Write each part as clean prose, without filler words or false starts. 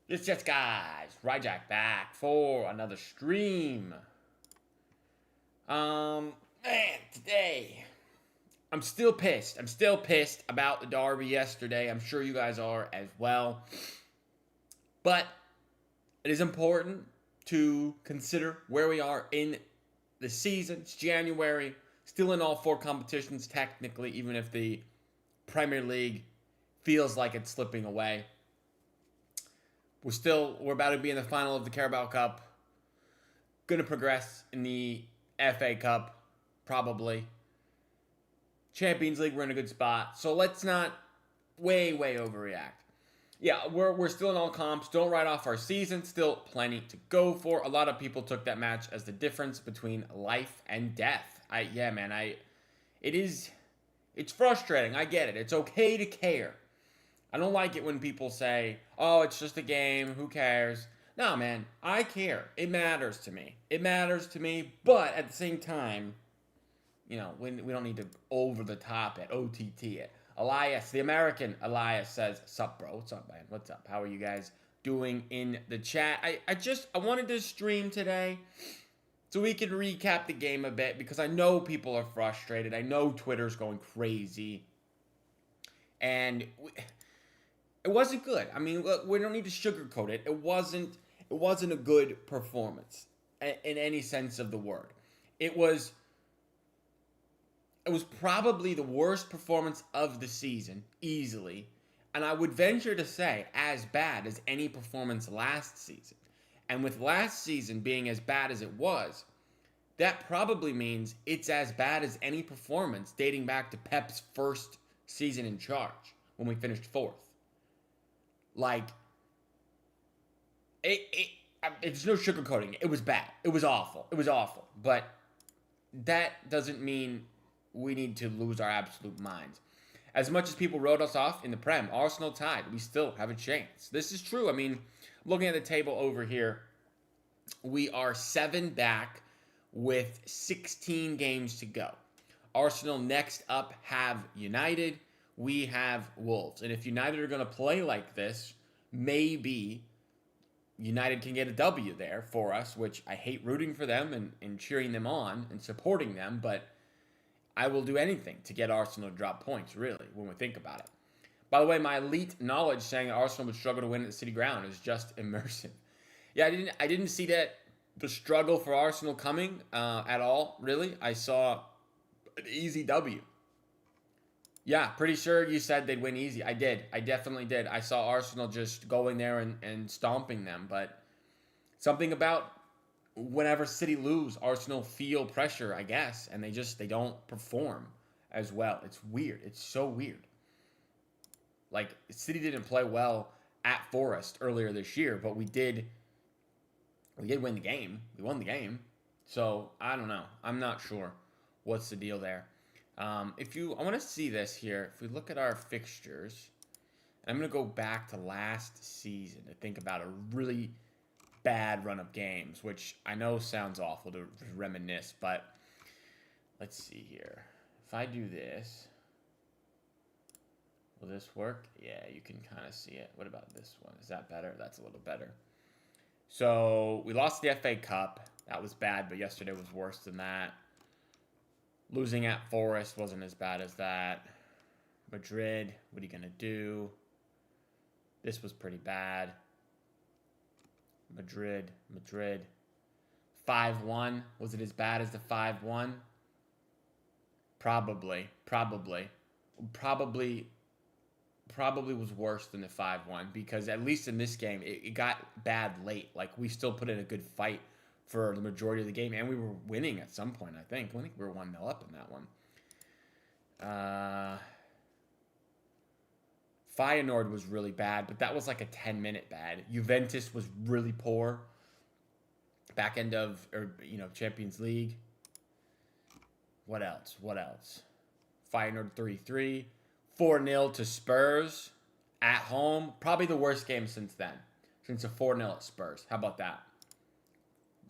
It's just guys, Ryjack back for another stream. Man, today I'm still pissed. I'm still pissed about the derby yesterday. I'm sure you guys are as well. But it is important to consider where we are in the season. It's January, still in all four competitions technically, even if the Premier League feels like it's slipping away. We're about to be in the final of the Carabao Cup. Gonna progress in the FA Cup, probably. Champions League, we're in a good spot. So let's not way overreact. Yeah, we're still in all comps. Don't write off our season. Still plenty to go for. A lot of people took that match as the difference between life and death. It's frustrating. I get it. It's okay to care. I don't like it when people say, "Oh, it's just a game. Who cares?" No, man, I care. It matters to me. It matters to me, but at the same time, we don't need to over the top it, OTT it. Elias, the American Elias says, "Sup, bro? What's up, man? What's up? How are you guys doing in the chat?" I wanted to stream today so we can recap the game a bit because I know people are frustrated. I know Twitter's going crazy, and it wasn't good. I mean, we don't need to sugarcoat it. It wasn't a good performance in any sense of the word. It was probably the worst performance of the season, easily. And I would venture to say as bad as any performance last season. And with last season being as bad as it was, that probably means it's as bad as any performance dating back to Pep's first season in charge when we finished fourth. Like, it's no sugarcoating it. It was bad. It was awful. It was awful. But that doesn't mean we need to lose our absolute minds. As much as people wrote us off in the Prem, Arsenal tied, we still have a chance. This is true. I mean, looking at the table over here, we are 7 back with 16 games to go. Arsenal next up have United. We have Wolves. And if United are going to play like this, maybe United can get a W there for us, which I hate rooting for them and cheering them on and supporting them, but I will do anything to get Arsenal to drop points, really, when we think about it. By the way, my elite knowledge saying Arsenal would struggle to win at the City Ground is just immersive. Yeah, I didn't see that the struggle for Arsenal coming at all, really. I saw an easy W. Yeah, pretty sure you said they'd win easy. I did. I definitely did. I saw Arsenal just going there and stomping them, but something about whenever City lose, Arsenal feel pressure, I guess, and they don't perform as well. It's weird. It's so weird. Like, City didn't play well at Forest earlier this year, but we did win the game. We won the game. So, I don't know. I'm not sure what's the deal there. I want to see this here. If we look at our fixtures, I'm going to go back to last season to think about a really bad run of games, which I know sounds awful to reminisce, but let's see here. If I do this, will this work? Yeah, you can kind of see it. What about this one? Is that better? That's a little better. So we lost the FA Cup. That was bad, but yesterday was worse than that. Losing at Forest wasn't as bad as that. Madrid, what are you going to do? This was pretty bad. Madrid. 5-1. Was it as bad as the 5-1? Probably was worse than the 5-1 because at least in this game, it got bad late. Like, we still put in a good fight for the majority of the game, and we were winning at some point, I think. I think we were 1-0 up in that one. Feyenoord was really bad, but that was like a 10-minute bad. Juventus was really poor. Back end of, Champions League. What else? Feyenoord 3-3. 4-0 to Spurs at home. Probably the worst game since then. Since a 4-0 at Spurs. How about that?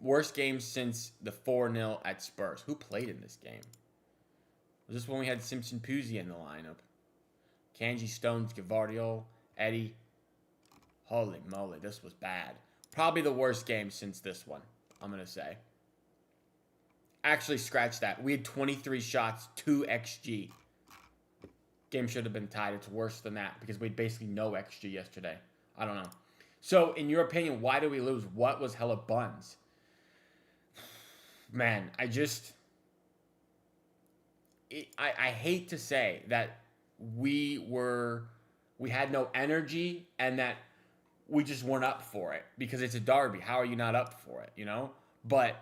Worst game since the 4-0 at Spurs. Who played in this game? Was this when we had Simpson Puzzi in the lineup? Kanji, Stones, Gavardio, Eddie, Holy moly, this was bad. Probably the worst game since this one, I'm going to say. Actually, scratch that. We had 23 shots, 2 XG. Game should have been tied. It's worse than that because we had basically no XG yesterday. I don't know. So, in your opinion, why did we lose? What was hella buns? Man, I hate to say that we had no energy and that we just weren't up for it because it's a derby. How are you not up for it, you know? But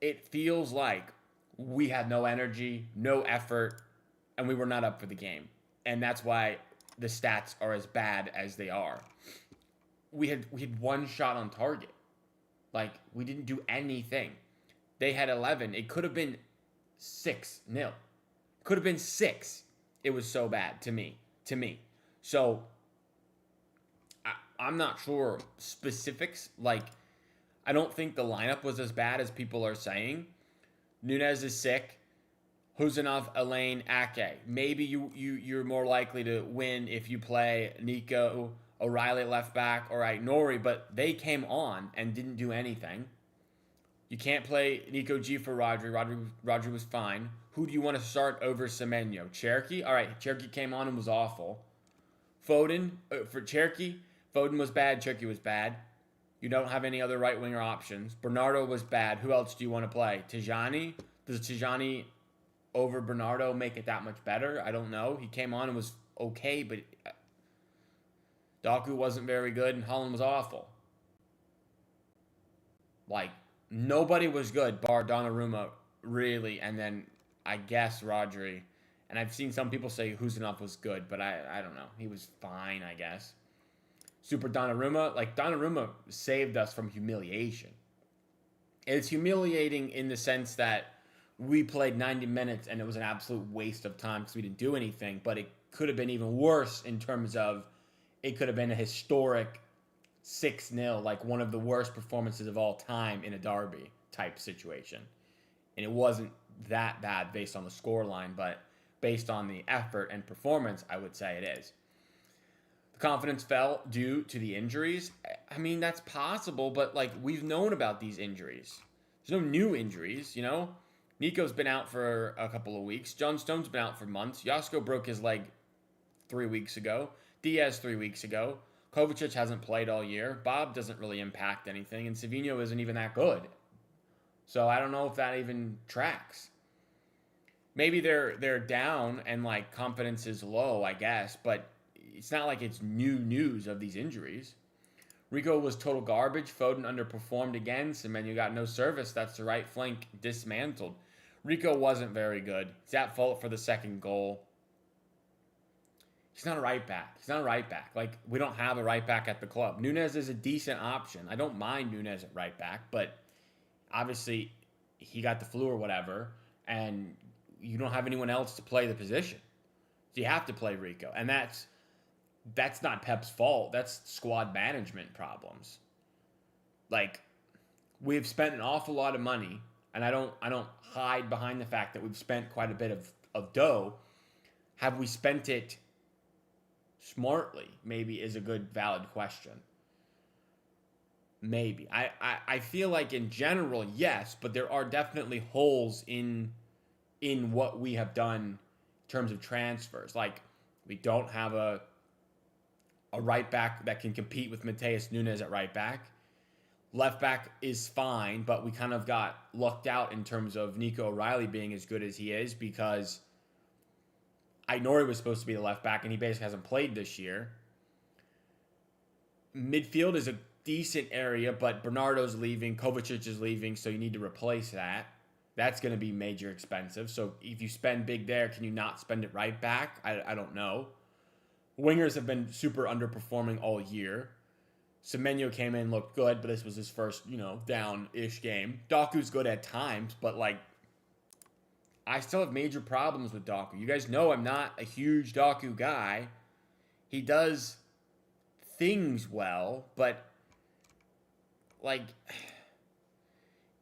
it feels like we had no energy, no effort, and we were not up for the game. And that's why the stats are as bad as they are. We had one shot on target. Like, we didn't do anything. They had 11. It could have been 6-0. Could have been 6. It was so bad to me. So, I'm not sure specifics. Like, I don't think the lineup was as bad as people are saying. Nunez is sick. Huzanov, Elaine, Ake. Maybe you're more likely to win if you play Nico, O'Reilly at left back, or Nori, but they came on and didn't do anything. You can't play Nico G for Rodri. Rodri was fine. Who do you want to start over Semenyo? Cherokee? All right, Cherokee came on and was awful. Foden, for Cherokee, Foden was bad, Cherokee was bad. You don't have any other right-winger options. Bernardo was bad. Who else do you want to play? Tijani? Does Tijani over Bernardo make it that much better? I don't know. He came on and was okay, but Doku wasn't very good and Holland was awful. Like, nobody was good bar Donnarumma, really, and then I guess Rodri. And I've seen some people say Huzanov was good, but I don't know. He was fine, I guess. Super Donnarumma, like Donnarumma saved us from humiliation. It's humiliating in the sense that we played 90 minutes and it was an absolute waste of time because we didn't do anything, but it could have been even worse in terms of it could have been a historic 6-0, like one of the worst performances of all time in a derby type situation. And it wasn't that bad based on the scoreline, but based on the effort and performance, I would say it is. The confidence fell due to the injuries. I mean, that's possible, but like we've known about these injuries. There's no new injuries, you know? Nico's been out for a couple of weeks. John Stone's been out for months. Josko broke his leg 3 weeks ago. Diaz 3 weeks ago. Kovacic hasn't played all year. Bob doesn't really impact anything, and Savinho isn't even that good. So I don't know if that even tracks. Maybe they're down and like confidence is low, I guess, but it's not like it's new news of these injuries. Rico was total garbage. Foden underperformed again. Semenyo got no service. That's the right flank dismantled. Rico wasn't very good. He's at fault for the second goal. He's not a right back. Like, we don't have a right back at the club. Nunez is a decent option. I don't mind Nunez at right back, but obviously he got the flu or whatever, and you don't have anyone else to play the position. So you have to play Rico. And that's not Pep's fault. That's squad management problems. Like, we've spent an awful lot of money, and I don't hide behind the fact that we've spent quite a bit of dough. Have we spent it smartly? Maybe is a good, valid question. Maybe. I feel like in general, yes, but there are definitely holes in what we have done in terms of transfers. Like, we don't have a right back that can compete with Mateus Nunes at right back. Left back is fine, but we kind of got lucked out in terms of Nico O'Reilly being as good as he is because Nori was supposed to be the left back and he basically hasn't played this year. Midfield is a decent area, but Bernardo's leaving, Kovacic is leaving, so you need to replace that. That's going to be major expensive. So if you spend big there, can you not spend it right back? I don't know. Wingers have been super underperforming all year. Semenyo came in, looked good, but this was his first, down-ish game. Doku's good at times, but, I still have major problems with Doku. You guys know I'm not a huge Doku guy. He does things well, but,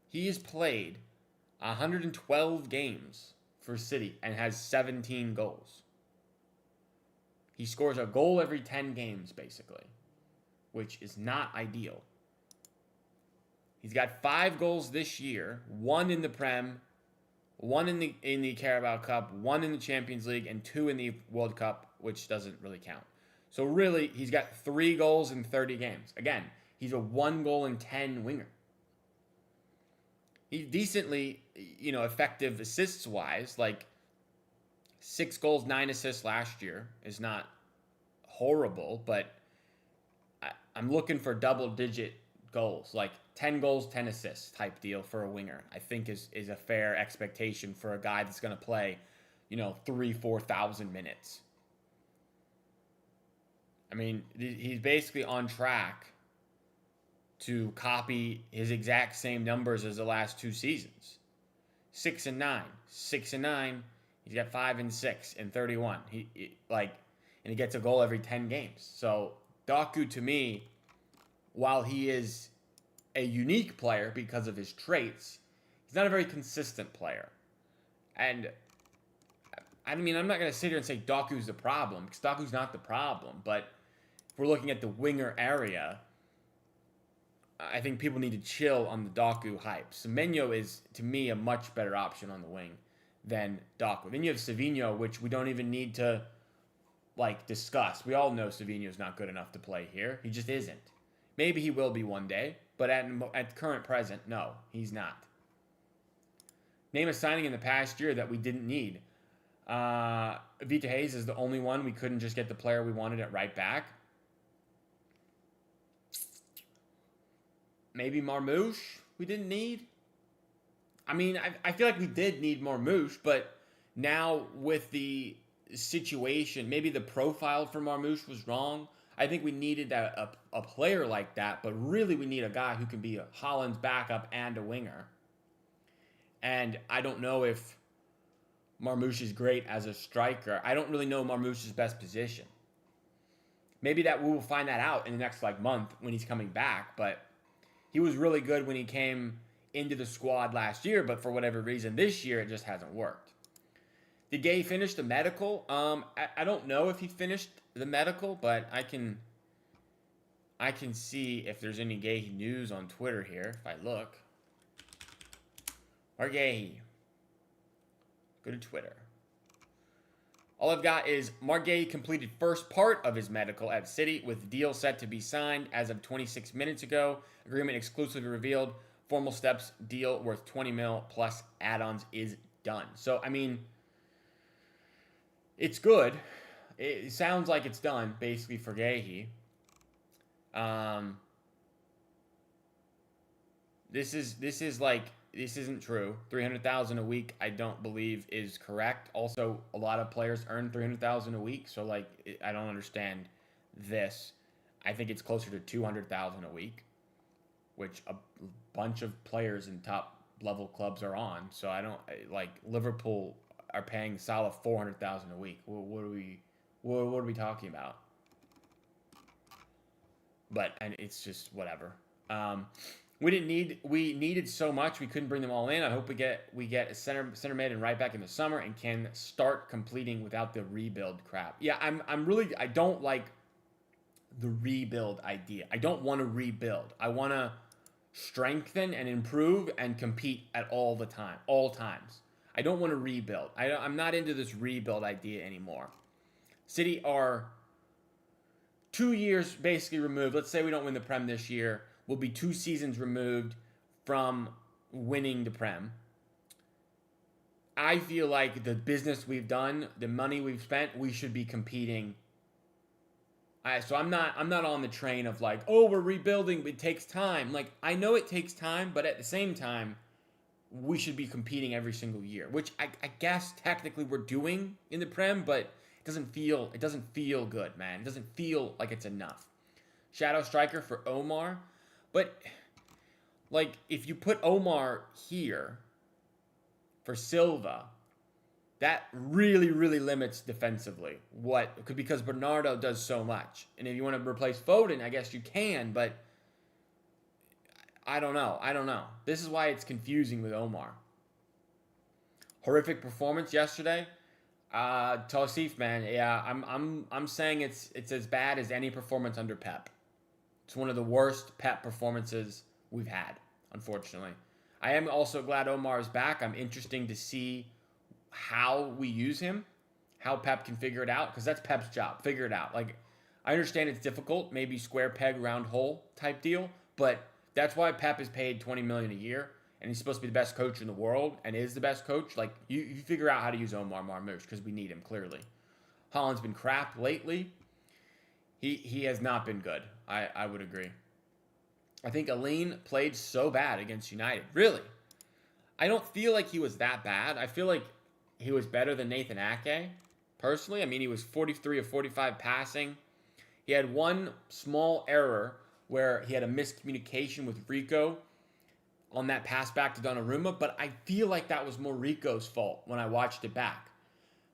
he has played 112 games for City and has 17 goals. He scores a goal every 10 games, basically. which is not ideal. He's got 5 goals this year, 1 in the Prem, 1 in the Carabao Cup, 1 in the Champions League, and 2 in the World Cup, which doesn't really count. So really, he's got 3 goals in 30 games. Again, he's a 1 goal in 10 winger. He's decently, effective assists-wise, like 6 goals, 9 assists last year is not horrible, but I'm looking for double-digit goals, like 10 goals, 10 assists type deal for a winger. I think is a fair expectation for a guy that's going to play, 3,000-4,000 minutes. I mean, he's basically on track to copy his exact same numbers as the last 2 seasons. 6 and 9, 6 and 9. He's got 5 and 6 and 31. And he gets a goal every 10 games. So Doku, to me, while he is a unique player because of his traits, he's not a very consistent player. And I mean, I'm not going to sit here and say Doku's the problem, because Doku's not the problem. But if we're looking at the winger area, I think people need to chill on the Doku hype. Semenyo is, to me, a much better option on the wing than Doku. Then you have Savinho, which we don't even need to, discuss. We all know Savinho's not good enough to play here. He just isn't. Maybe he will be one day, but at current present, no, he's not. Name a signing in the past year that we didn't need. Vita Hayes is the only one. We couldn't just get the player we wanted at right back. Maybe Marmoush we didn't need. I mean, I feel like we did need Marmoush, but now with the situation, maybe the profile for Marmoush was wrong. I think we needed a player like that, but really we need a guy who can be a Haaland's backup and a winger. And I don't know if Marmoush is great as a striker. I don't really know Marmoush's best position. Maybe that we will find that out in the next month when he's coming back, but he was really good when he came into the squad last year, but for whatever reason this year it just hasn't worked. Did Gay finish the medical? I don't know if he finished the medical, but I can see if there's any Gay news on Twitter here if I look. Margay. Go to Twitter. All I've got is Margay completed first part of his medical at City with deal set to be signed as of 26 minutes ago. Agreement exclusively revealed. Formal steps deal worth 20 mil plus add-ons is done. So, I mean, it's good. It sounds like it's done, basically, for Gahey. This isn't true. 300,000 a week, I don't believe is correct. Also, a lot of players earn 300,000 a week, so I don't understand this. I think it's closer to 200,000 a week, which a bunch of players in top level clubs are on. So I don't Liverpool are paying Salah 400,000 a week. What are we talking about? And it's just whatever. We needed so much, we couldn't bring them all in. I hope we get a center mid and right back in the summer and can start completing without the rebuild crap. Yeah, I don't like the rebuild idea. I don't want to rebuild. I want to strengthen and improve and compete at all times. I don't want to rebuild. I'm not into this rebuild idea anymore. City are 2 years basically removed. Let's say we don't win the Prem this year. We'll be 2 seasons removed from winning the Prem. I feel like the business we've done, the money we've spent, we should be competing. So I'm not on the train of we're rebuilding, it takes time. I know it takes time, but at the same time, we should be competing every single year, which I guess technically we're doing in the Prem, but it doesn't feel good, man. It doesn't feel like it's enough. Shadow striker for Omar. But, if you put Omar here for Silva, that really, really limits defensively. Because Bernardo does so much. And if you want to replace Foden, I guess you can, but I don't know. This is why it's confusing with Omar. Horrific performance yesterday. Tausif, man, yeah, I'm saying it's as bad as any performance under Pep. It's one of the worst Pep performances we've had, unfortunately. I am also glad Omar is back. I'm interested to see how we use him, how Pep can figure it out, because that's Pep's job. Figure it out. Like, I understand it's difficult, maybe square peg, round hole type deal, but that's why Pep is paid $20 million a year, and he's supposed to be the best coach in the world, and is the best coach. Like, you figure out how to use Omar Marmoush, because we need him, clearly. Holland's been crap lately. He has not been good. I would agree. I think Aline played so bad against United. Really. I don't feel like he was that bad. I feel like he was better than Nathan Ake, personally. I mean, he was 43 of 45 passing. He had one small error where he had a miscommunication with Rico on that pass back to Donnarumma, but I feel like that was more Rico's fault when I watched it back.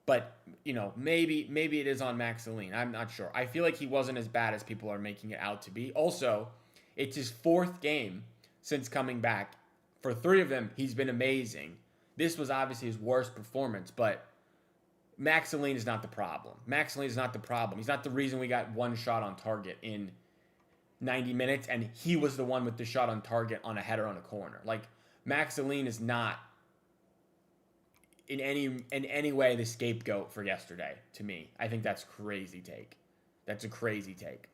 But, maybe it is on Max Aline. I'm not sure. I feel like he wasn't as bad as people are making it out to be. Also, it's his fourth game since coming back. For 3 of them, he's been amazing. This was obviously his worst performance, but Max Aline is not the problem. Max Aline is not the problem. He's not the reason we got one shot on target in 90 minutes, and he was the one with the shot on target on a header on a corner. Like, Max Aline is not in any way the scapegoat for yesterday, to me. I think that's crazy take. That's a crazy take.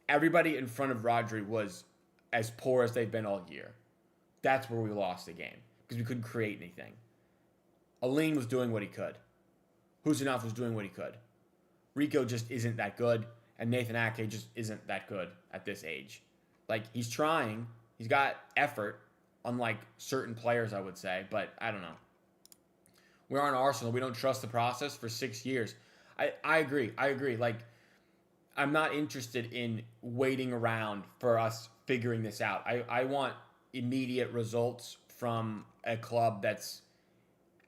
Everybody in front of Rodri was as poor as they've been all year. That's where we lost the game, because we couldn't create anything. Aline was doing what he could. Husinov was doing what he could. Rico just isn't that good, and Nathan Ake just isn't that good at this age. Like, he's trying. He's got effort, unlike certain players, I would say, but I don't know. We're on Arsenal. We don't trust the process for 6 years. I agree. Like, I'm not interested in waiting around for us figuring this out. I want immediate results from a club that's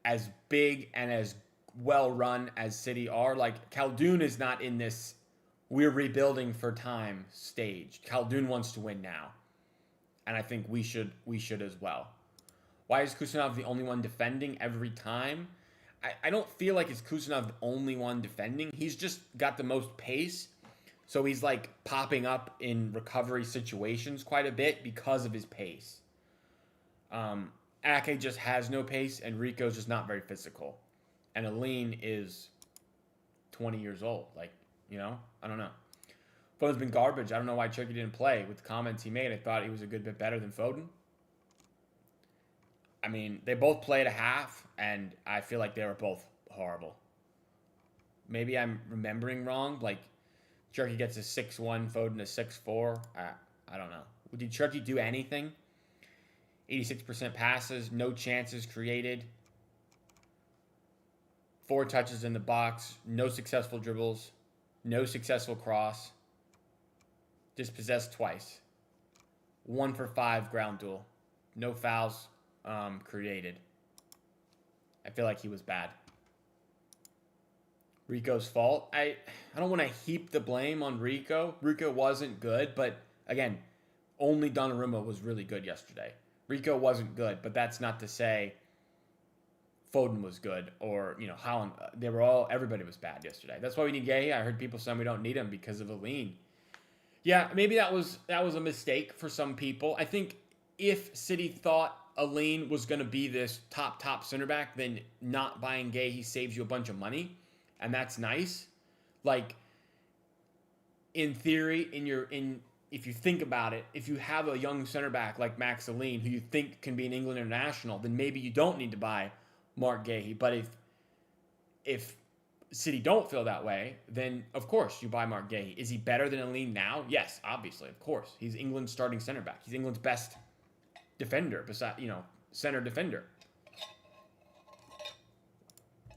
as big and as well run as City are. Like, Khaldoon is not in this we're rebuilding for time stage. Khaldoon wants to win now, and I think we should as well. Why is Kusanov the only one defending every time? I don't feel like it's Kusanov the only one defending. He's just got the most pace, so he's like popping up in recovery situations quite a bit because of his pace. Ake just has no pace, and Rico's just not very physical. And Aline is 20 years old. Like, I don't know. Foden's been garbage. I don't know why Chucky didn't play. With the comments he made, I thought he was a good bit better than Foden. I mean, they both played a half, and I feel like they were both horrible. Maybe I'm remembering wrong. Like, Chucky gets a 6-1, Foden a 6-4. I don't know. Did Chucky do anything? 86% passes, no chances created. 4 touches in the box, no successful dribbles, no successful cross. Dispossessed twice. 1 for 5 ground duel. No fouls created. I feel like he was bad. Rico's fault. I don't want to heap the blame on Rico. Rico wasn't good, but again, only Donnarumma was really good yesterday. Rico wasn't good, but that's not to say Foden was good or, Holland. Everybody was bad yesterday. That's why we need Gay. I heard people saying we don't need him because of Aline. Yeah, maybe that was a mistake for some people. I think if City thought Aline was going to be this top center back, then not buying Gay, he saves you a bunch of money, and that's nice. Like, in theory, if you think about it, if you have a young center back like Max Aline, who you think can be an England international, then maybe you don't need to buy Mark Gahey. But if City don't feel that way, then of course you buy Mark Gahey. Is he better than Aline now? Yes, obviously, of course. He's England's starting center back. He's England's best defender, center defender.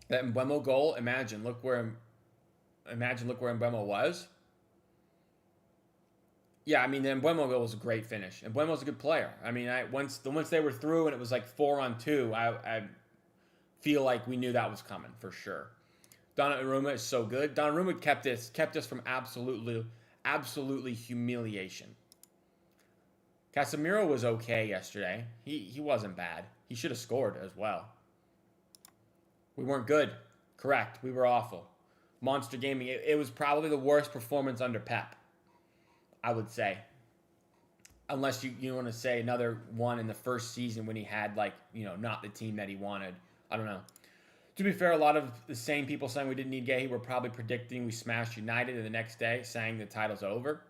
That Mbeumo goal, look where Mbeumo was. Yeah, I mean, the Mbeumo goal was a great finish. And Mbeumo's a good player. I mean, once they were through and it was like 4-on-2, I feel like we knew that was coming for sure. Donnarumma is so good. Donnarumma kept us from absolutely humiliation. Casemiro was okay yesterday. He wasn't bad. He should have scored as well. We weren't good. Correct. We were awful. Monster Gaming. It was probably the worst performance under Pep, I would say. unless you want to say another one in the first season when he had, like, not the team that he wanted. I don't know. To be fair, a lot of the same people saying we didn't need Gahey were probably predicting we smashed United, and the next day saying the title's over.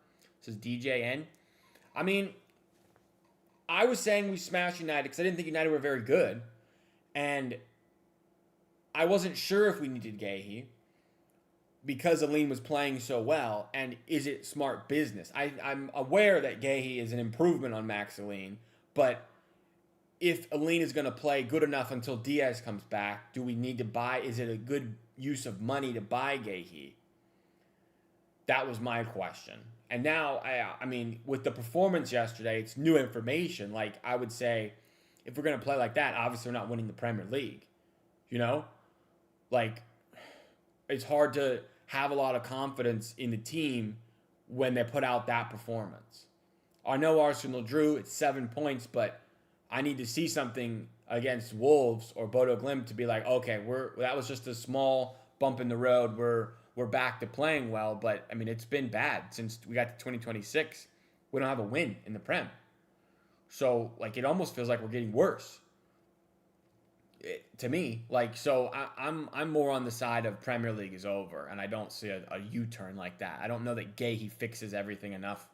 This is DJN. I mean, I was saying we smashed United because I didn't think United were very good. And I wasn't sure if we needed Gahey because Aline was playing so well. And is it smart business? I'm aware that Gahey is an improvement on Max Aline. But if Aline is going to play good enough until Diaz comes back, do we need to buy? Is it a good use of money to buy Gahey? That was my question. And now, I mean, with the performance yesterday, it's new information. Like, I would say, if we're going to play like that, obviously we're not winning the Premier League. Like, it's hard to have a lot of confidence in the team when they put out that performance. I know Arsenal drew, it's 7 points, but I need to see something against Wolves or Bodo Glimt to be like, okay, that was just a small bump in the road. We're back to playing well, but I mean, it's been bad since we got to 2026. We don't have a win in the Prem. So, like, it almost feels like we're getting worse. To me, like, so I'm more on the side of Premier League is over, and I don't see a U-turn like that. I don't know that Gahey fixes everything enough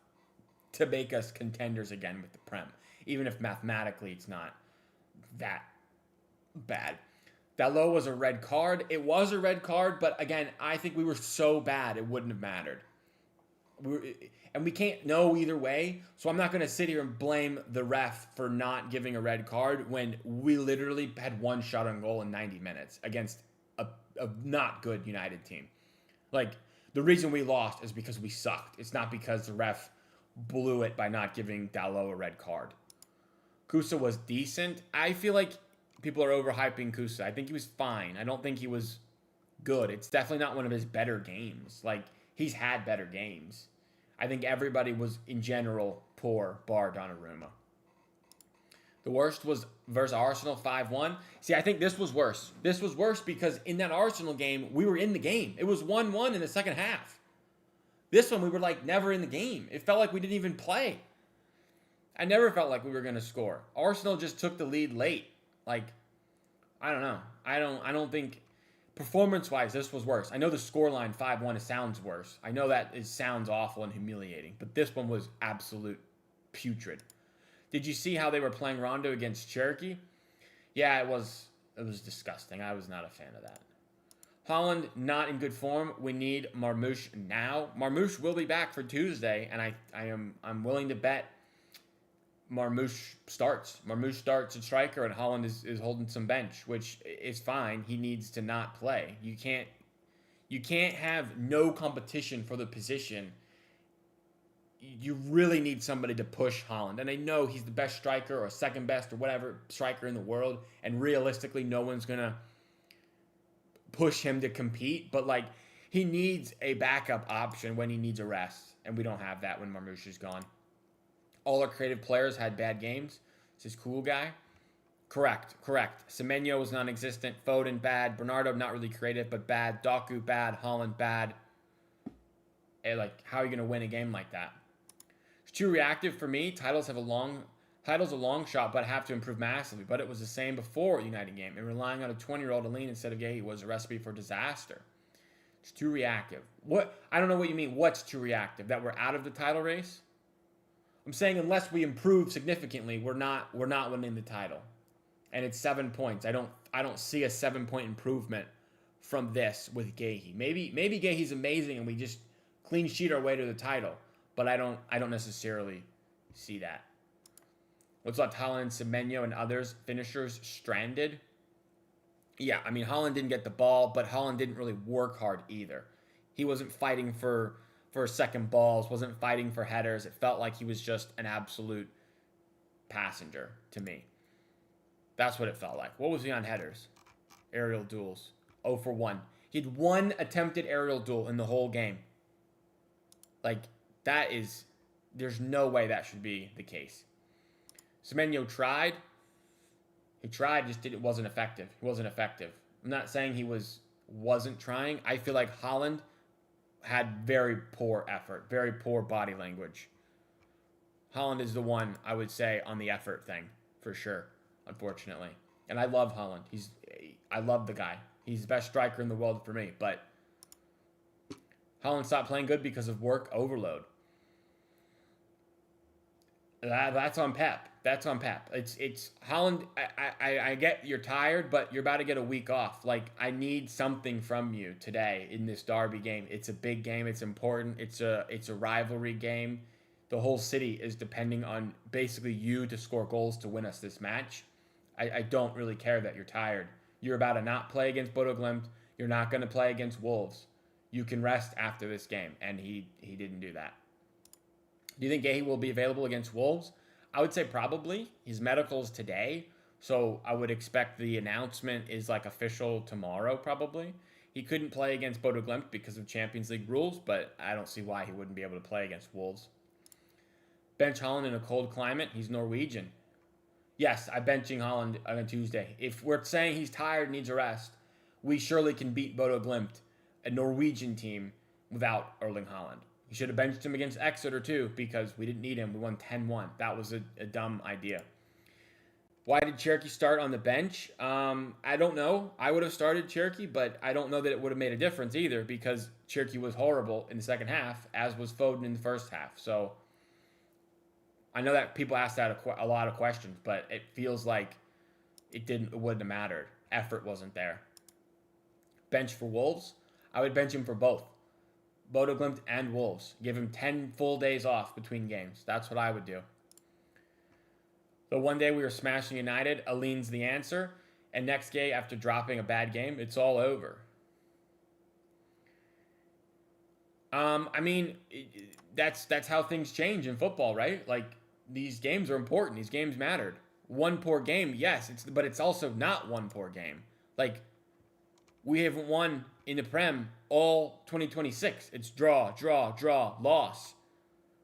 to make us contenders again with the Prem, even if mathematically it's not that bad. Dalot was a red card. It was a red card, but again, I think we were so bad it wouldn't have mattered. And we can't know either way, so I'm not going to sit here and blame the ref for not giving a red card when we literally had one shot on goal in 90 minutes against a not good United team. Like, the reason we lost is because we sucked. It's not because the ref blew it by not giving Dalot a red card. Kusa was decent. I feel like people are overhyping Kusa. I think he was fine. I don't think he was good. It's definitely not one of his better games. Like, he's had better games. I think everybody was, in general, poor, bar Donnarumma. The worst was versus Arsenal, 5-1. See, I think this was worse. This was worse because in that Arsenal game, we were in the game. It was 1-1 in the second half. This one, we were, like, never in the game. It felt like we didn't even play. I never felt like we were going to score. Arsenal just took the lead late. Like, I don't know. I don't think... Performance-wise, this was worse. I know the scoreline 5-1 sounds worse. I know that it sounds awful and humiliating, but this one was absolute putrid. Did you see how they were playing Rondo against Cherokee? Yeah, it was disgusting. I was not a fan of that. Holland, not in good form. We need Marmoush now. Marmoush will be back for Tuesday, and I'm willing to bet Marmoush starts. Marmoush starts at striker, and Holland is holding some bench, which is fine. He needs to not play. You can't have no competition for the position. You really need somebody to push Holland. And I know he's the best striker or second best or whatever striker in the world, and realistically no one's going to push him to compete, but like he needs a backup option when he needs a rest, and we don't have that when Marmoush is gone. All our creative players had bad games. This is cool guy. Correct. Semenyo was non-existent. Foden, bad. Bernardo, not really creative, but bad. Doku, bad. Holland, bad. Hey, like, how are you going to win a game like that? It's too reactive for me. Title's a long shot, but have to improve massively. But it was the same before the United game. And relying on a 20-year-old Aline instead of Gahey was a recipe for disaster. It's too reactive. What? I don't know what you mean. What's too reactive? That we're out of the title race? I'm saying unless we improve significantly, we're not winning the title. And it's 7 points. I don't see a 7-point improvement from this with Gahey. Maybe Gahey's amazing and we just clean sheet our way to the title, but I don't necessarily see that. What's about Holland, Semenyo, and others finishers stranded? Yeah, I mean Holland didn't get the ball, but Holland didn't really work hard either. He wasn't fighting for second balls, wasn't fighting for headers. It felt like he was just an absolute passenger to me. That's what it felt like. What was he on headers? Aerial duels. 0 for 1. He had one attempted aerial duel in the whole game. Like, that is... There's no way that should be the case. Semenyo tried. He tried, just it wasn't effective. He wasn't effective. I'm not saying he wasn't trying. I feel like Holland had very poor effort, very poor body language. Haaland is the one I would say on the effort thing for sure, unfortunately. And I love Haaland. I love the guy. He's the best striker in the world for me. But Haaland stopped playing good because of work overload. That's on Pep. That's on Pep. It's Haaland. I get you're tired, but you're about to get a week off. Like, I need something from you today in this derby game. It's a big game. It's important. It's a rivalry game. The whole city is depending on basically you to score goals to win us this match. I don't really care that you're tired. You're about to not play against Bodo Glimt. You're not going to play against Wolves. You can rest after this game, and he didn't do that. Do you think Gahey will be available against Wolves? I would say probably. His medical's today, so I would expect the announcement is like official tomorrow probably. He couldn't play against Bodo Glimt because of Champions League rules, but I don't see why he wouldn't be able to play against Wolves. Bench Haaland in a cold climate. He's Norwegian. Yes, I'm benching Haaland on Tuesday. If we're saying he's tired, needs a rest, we surely can beat Bodo Glimt, a Norwegian team, without Erling Haaland. You should have benched him against Exeter too because we didn't need him. We won 10-1. That was a dumb idea. Why did Cherky start on the bench? I don't know. I would have started Cherky, but I don't know that it would have made a difference either because Cherky was horrible in the second half, as was Foden in the first half. So I know that people ask that a lot of questions, but it feels like it wouldn't have mattered. Effort wasn't there. Bench for Wolves? I would bench him for both. Bodo Glimt and Wolves. Give him 10 full days off between games. That's what I would do. So one day we were smashing United. Aline's the answer. And next day, after dropping a bad game, it's all over. I mean, that's how things change in football, right? Like, these games are important. These games mattered. One poor game, yes, but it's also not one poor game. Like, we haven't won in the Prem all 2026. It's draw, loss.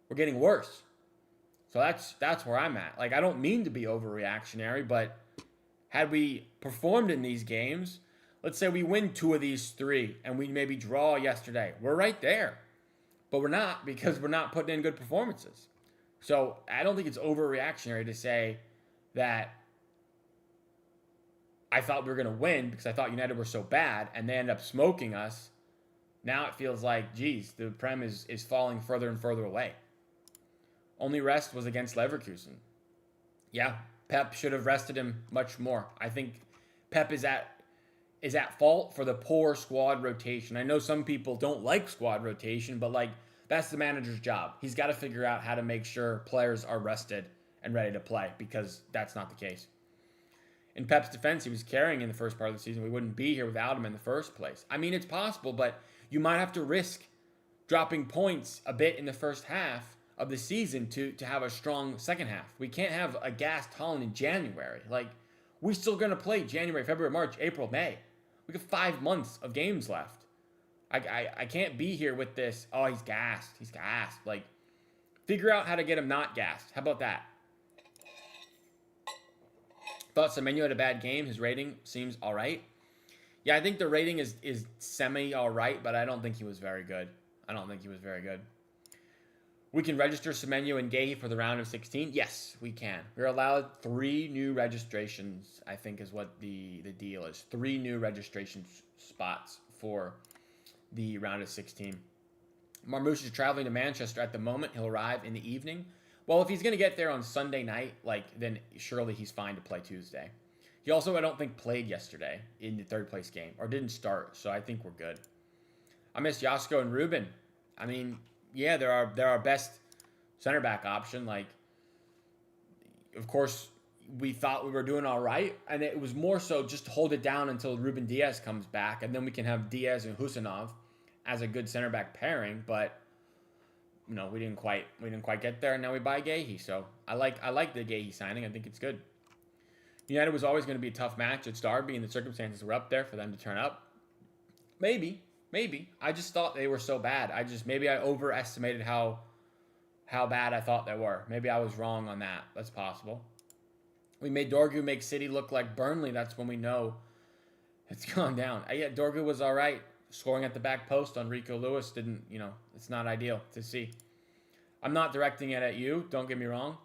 We're getting worse. So that's where I'm at. Like, I don't mean to be overreactionary, but had we performed in these games, let's say we win 2 of these 3 and we maybe draw yesterday. We're right there. But we're not because we're not putting in good performances. So I don't think it's overreactionary to say that I thought we were going to win because I thought United were so bad and they end up smoking us. Now it feels like, geez, the Prem is falling further and further away. Only rest was against Leverkusen. Yeah, Pep should have rested him much more. I think Pep is at fault for the poor squad rotation. I know some people don't like squad rotation, but like, that's the manager's job. He's got to figure out how to make sure players are rested and ready to play because that's not the case. In Pep's defense, he was carrying in the first part of the season. We wouldn't be here without him in the first place. I mean, it's possible, but you might have to risk dropping points a bit in the first half of the season to have a strong second half. We can't have a gassed Haaland in January. Like, we're still going to play January, February, March, April, May. We got 5 months of games left. I can't be here with this, oh, he's gassed. He's gassed. Like, figure out how to get him not gassed. How about that? Thought Semenyo had a bad game. His rating seems all right. Yeah, I think the rating is semi all right, but I don't think he was very good. We can register Semenyo and Gahey for the round of 16. Yes, we can. We're allowed 3 new registrations, I think is what the deal is. 3 new registration spots for the round of 16. Marmouche is traveling to Manchester at the moment. He'll arrive in the evening. Well, if he's going to get there on Sunday night, then surely he's fine to play Tuesday. He also, I don't think, played yesterday in the third place game or didn't start, so I think we're good. I miss Josko and Ruben. I mean, yeah, they're our best center back option. Like, of course, we thought we were doing all right, and it was more so just to hold it down until Ruben Diaz comes back, and then we can have Diaz and Husanov as a good center back pairing. But no, we didn't quite get there, and now we buy Gahey. So I like the Gahey signing. I think it's good. United was always going to be a tough match. It's Derby, and the circumstances were up there for them to turn up. Maybe. I just thought they were so bad. Maybe I overestimated how bad I thought they were. Maybe I was wrong on that. That's possible. We made Dorgu make City look like Burnley. That's when we know it's gone down. Yeah, Dorgu was all right. Scoring at the back post on Rico Lewis didn't, it's not ideal to see. I'm not directing it at you. Don't get me wrong.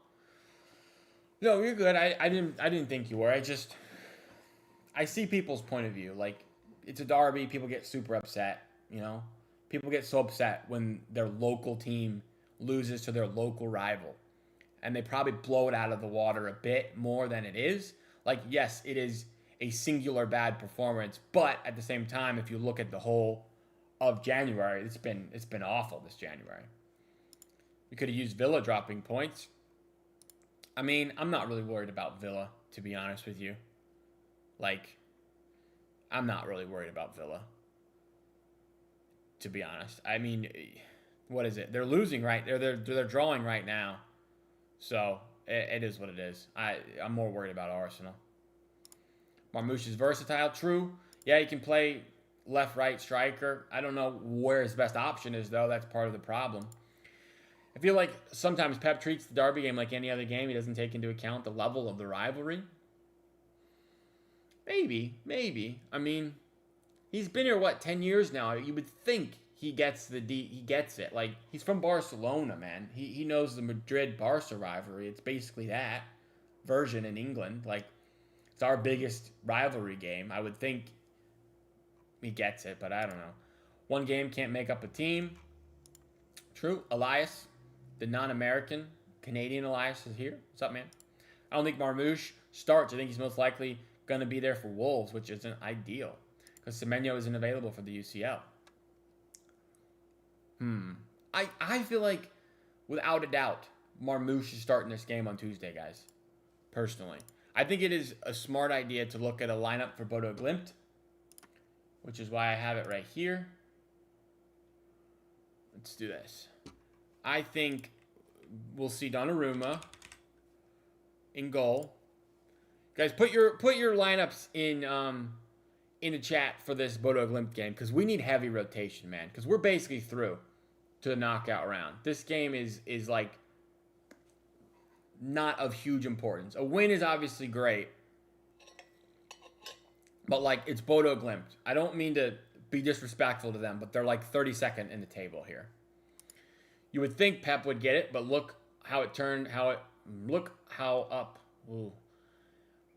No, you're good. I didn't think you were. I see people's point of view. Like, it's a derby. People get super upset. You know, people get so upset when their local team loses to their local rival, and they probably blow it out of the water a bit more than it is. Like, yes, it is a singular bad performance, but at the same time, if you look at the whole of January, it's been awful this January. We could have used Villa dropping points. I mean, I'm not really worried about Villa, to be honest with you. Like, I'm not really worried about Villa, to be honest. I mean, what is it? They're losing right. They're drawing right now, so it is what it is. I'm more worried about Arsenal. Marmouche is versatile, true. Yeah, he can play left, right, striker. I don't know where his best option is, though. That's part of the problem. I feel like sometimes Pep treats the derby game like any other game. He doesn't take into account the level of the rivalry. Maybe. I mean, he's been here 10 years now. You would think he gets he gets it. Like, he's from Barcelona, man. He knows the Madrid-Barca rivalry. It's basically that version in England. Like, it's our biggest rivalry game. I would think he gets it, but I don't know. One game can't make up a team. True. Elias, the non-American Canadian Elias, is here. What's up, man? I don't think Marmouche starts. I think he's most likely going to be there for Wolves, which isn't ideal because Semenyo isn't available for the UCL. I feel like, without a doubt, Marmouche is starting this game on Tuesday, guys. Personally, I think it is a smart idea to look at a lineup for Bodo Glimt, which is why I have it right here. Let's do this. I think we'll see Donnarumma in goal. Guys, put your lineups in the chat for this Bodo Glimt game, because we need heavy rotation, man. Because we're basically through to the knockout round. This game is like not of huge importance. A win is obviously great, but like, it's Bodo Glimt. I don't mean to be disrespectful to them, but they're like 32nd in the table here. You would think Pep would get it, but look how it turned. Look how up. Ooh.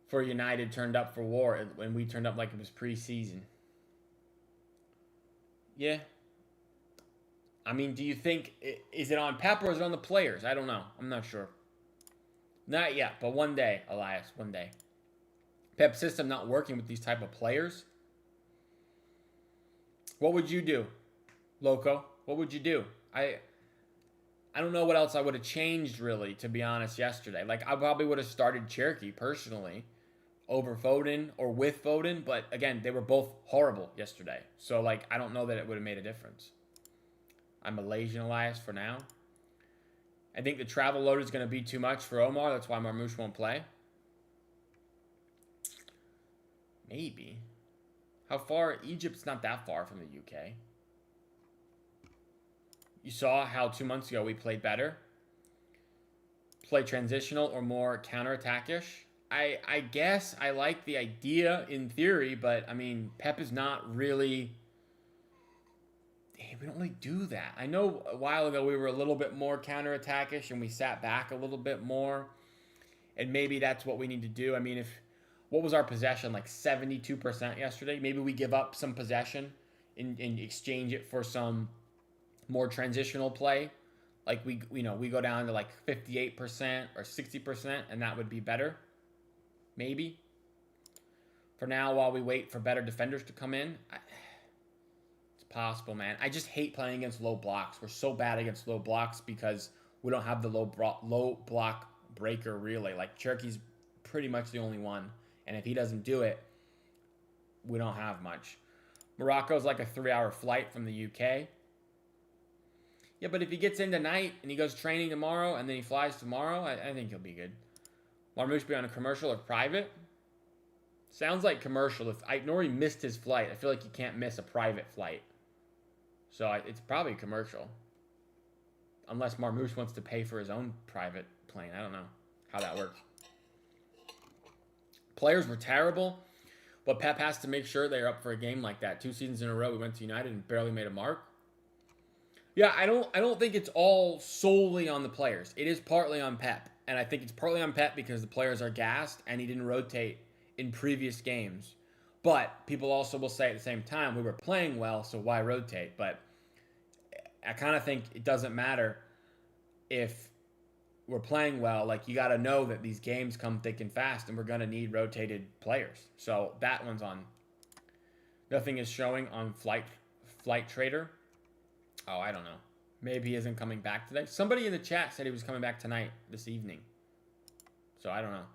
For United turned up for War when we turned up like it was preseason. Yeah. I mean, do you think, is it on Pep or is it on the players? I don't know. I'm not sure. Not yet, but one day, Elias, one day. Pep system not working with these type of players. What would you do, Loco? What would you do? I don't know what else I would have changed, really, to be honest, yesterday. Like, I probably would have started Cherky, personally, over Foden or with Foden. But, again, they were both horrible yesterday. So, like, I don't know that it would have made a difference. I'm Malaysian Elias for now. I think the travel load is going to be too much for Omar. That's why Marmouche won't play. Maybe. How far? Egypt's not that far from the UK. You saw how 2 months ago we played better. Play transitional or more counterattack-ish. I guess I like the idea in theory, but, I mean, Pep is not really... We don't really do that. I know a while ago we were a little bit more counterattack-ish and we sat back a little bit more. And maybe that's what we need to do. I mean, what was our possession? Like 72% yesterday? Maybe we give up some possession and exchange it for some more transitional play. Like we go down to like 58% or 60%, and that would be better. Maybe. For now, while we wait for better defenders to come in, it's possible, man. I just hate playing against low blocks. We're so bad against low blocks because we don't have the low block breaker, really. Like, Cherky's pretty much the only one, and if he doesn't do it, we don't have much. Morocco's like a 3-hour flight from the UK. Yeah, but if he gets in tonight and he goes training tomorrow and then he flies tomorrow, I think he'll be good. Marmouche be on a commercial or private? Sounds like commercial. If Nori missed his flight, I feel like you can't miss a private flight. So it's probably commercial. Unless Marmouche wants to pay for his own private plane. I don't know how that works. Players were terrible, but Pep has to make sure they're up for a game like that. 2 seasons in a row, we went to United and barely made a mark. Yeah, I don't think it's all solely on the players. It is partly on Pep. And I think it's partly on Pep because the players are gassed and he didn't rotate in previous games. But people also will say at the same time, we were playing well, so why rotate? But I kind of think it doesn't matter if we're playing well. Like, you got to know that these games come thick and fast and we're going to need rotated players. So that one's on. Nothing is showing on Flight Trader. Oh, I don't know. Maybe he isn't coming back today. Somebody in the chat said he was coming back tonight, this evening. So I don't know.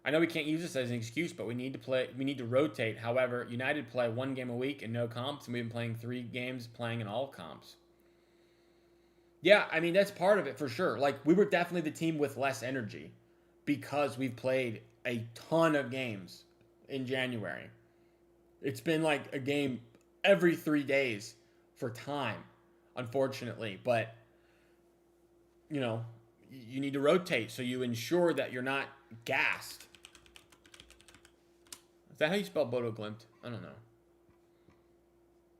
I know we can't use this as an excuse, but we need to play. We need to rotate. However, United play 1 game a week and no comps, and we've been playing 3 games playing in all comps. Yeah, I mean, that's part of it for sure. Like, we were definitely the team with less energy because we've played a ton of games in January. It's been like a game every 3 days for time, unfortunately. But, you know, you need to rotate so you ensure that you're not gassed. Is that how you spell Bodo Glimt? I don't know.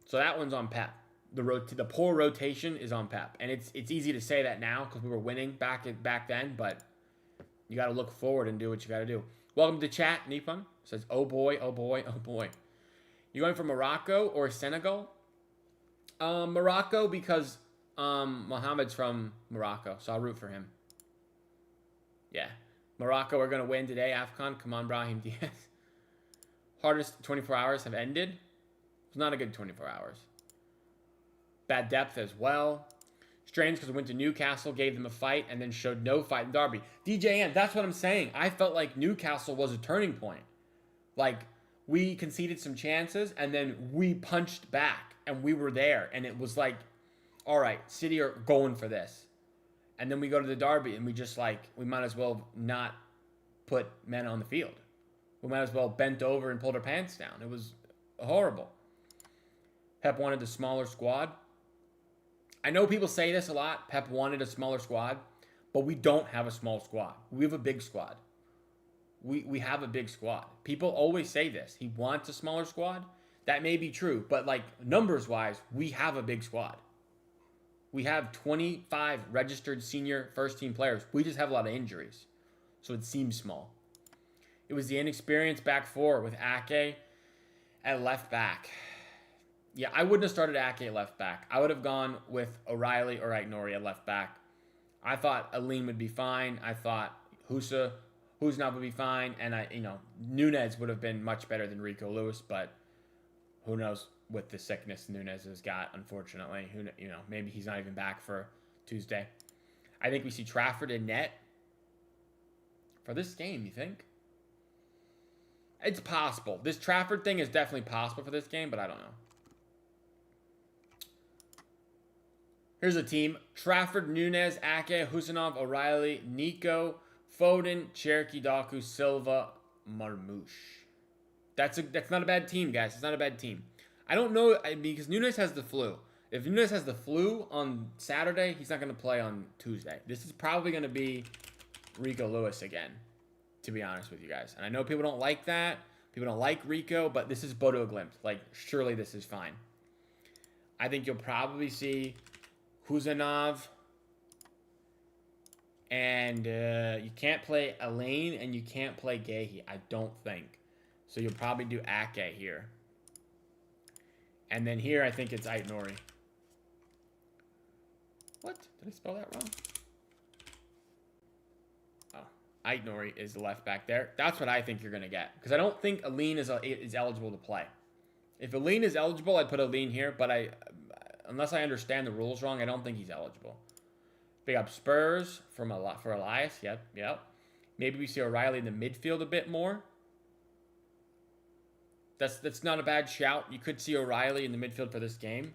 So that one's on Pep. The poor rotation is on Pep. And it's easy to say that now because we were winning back then, but you got to look forward and do what you got to do. Welcome to chat. Nipon says, oh boy, oh boy, oh boy. You going for Morocco or Senegal? Morocco because Mohamed's from Morocco, so I'll root for him. Yeah. Morocco are going to win today, AFCON. Come on, Brahim Diaz. Hardest 24 hours have ended. It's not a good 24 hours. Bad depth as well. Strange because we went to Newcastle, gave them a fight, and then showed no fight in Derby. DJN, that's what I'm saying. I felt like Newcastle was a turning point. Like, we conceded some chances, and then we punched back, and we were there. And it was like, all right, City are going for this. And then we go to the Derby, and we just like, we might as well not put men on the field. We might as well bent over and pulled our pants down. It was horrible. Pep wanted a smaller squad. I know people say this a lot. Pep wanted a smaller squad, but we don't have a small squad. We have a big squad. We have a big squad. People always say this. He wants a smaller squad. That may be true, but like numbers-wise, we have a big squad. We have 25 registered senior first-team players. We just have a lot of injuries, so it seems small. It was the inexperienced back four with Ake at left back. Yeah, I wouldn't have started Ake at left back. I would have gone with O'Reilly or Aït-Nouri at left back. I thought Aline would be fine. I thought Husnov would be fine, and Nunez would have been much better than Rico Lewis, but who knows with the sickness Nunez has got, unfortunately. Maybe he's not even back for Tuesday. I think we see Trafford in net for this game, you think? It's possible. This Trafford thing is definitely possible for this game, but I don't know. Here's a team. Trafford, Nunez, Ake, Husnov, O'Reilly, Nico, Foden, Cherki, Doku, Silva, Marmoush. That's not a bad team, guys. It's not a bad team. I don't know, because Nunez has the flu. If Nunez has the flu on Saturday, he's not going to play on Tuesday. This is probably going to be Rico Lewis again, to be honest with you guys. And I know people don't like that. People don't like Rico, but this is Bodo Glimt. Like, surely this is fine. I think you'll probably see Husnov. And you can't play Elaine and you can't play Gehi, I don't think. So you'll probably do Ake here. And then here, I think it's Aït-Nouri. What? Did I spell that wrong? Oh, Aït-Nouri is the left back there. That's what I think you're going to get. Because I don't think Aline is eligible to play. If Aline is eligible, I'd put Aline here. But unless I understand the rules wrong, I don't think he's eligible. Big up Spurs for Elias. Yep. Maybe we see O'Reilly in the midfield a bit more. That's not a bad shout. You could see O'Reilly in the midfield for this game.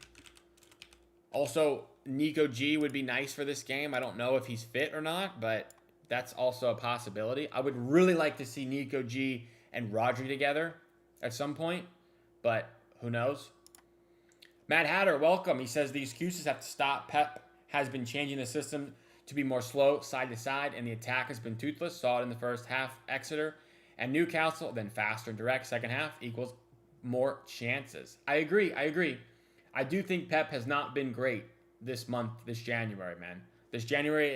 Also, Nico G would be nice for this game. I don't know if he's fit or not, but that's also a possibility. I would really like to see Nico G and Rodri together at some point, but who knows? Matt Hatter, welcome. He says the excuses have to stop. Pep has been changing the system to be more slow, side to side, and the attack has been toothless. Saw it in the first half, Exeter and Newcastle, then faster and direct. Second half equals more chances. I agree. I do think Pep has not been great this month, this January, man. This January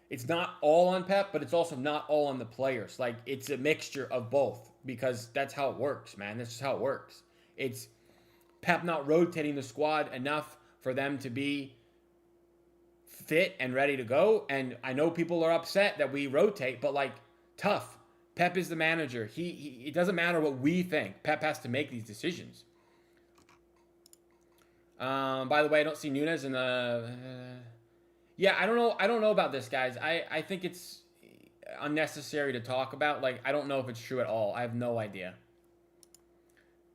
it's not all on Pep, but it's also not all on the players. Like, it's a mixture of both because that's how it works, man. That's just how it works. It's Pep not rotating the squad enough for them to be fit and ready to go. And I know people are upset that we rotate, but like, tough. Pep is the manager. He it doesn't matter what we think. Pep has to make these decisions. By the way, I don't see Nunes in the. Yeah, I don't know. I don't know about this, guys. I think it's unnecessary to talk about. Like, I don't know if it's true at all. I have no idea.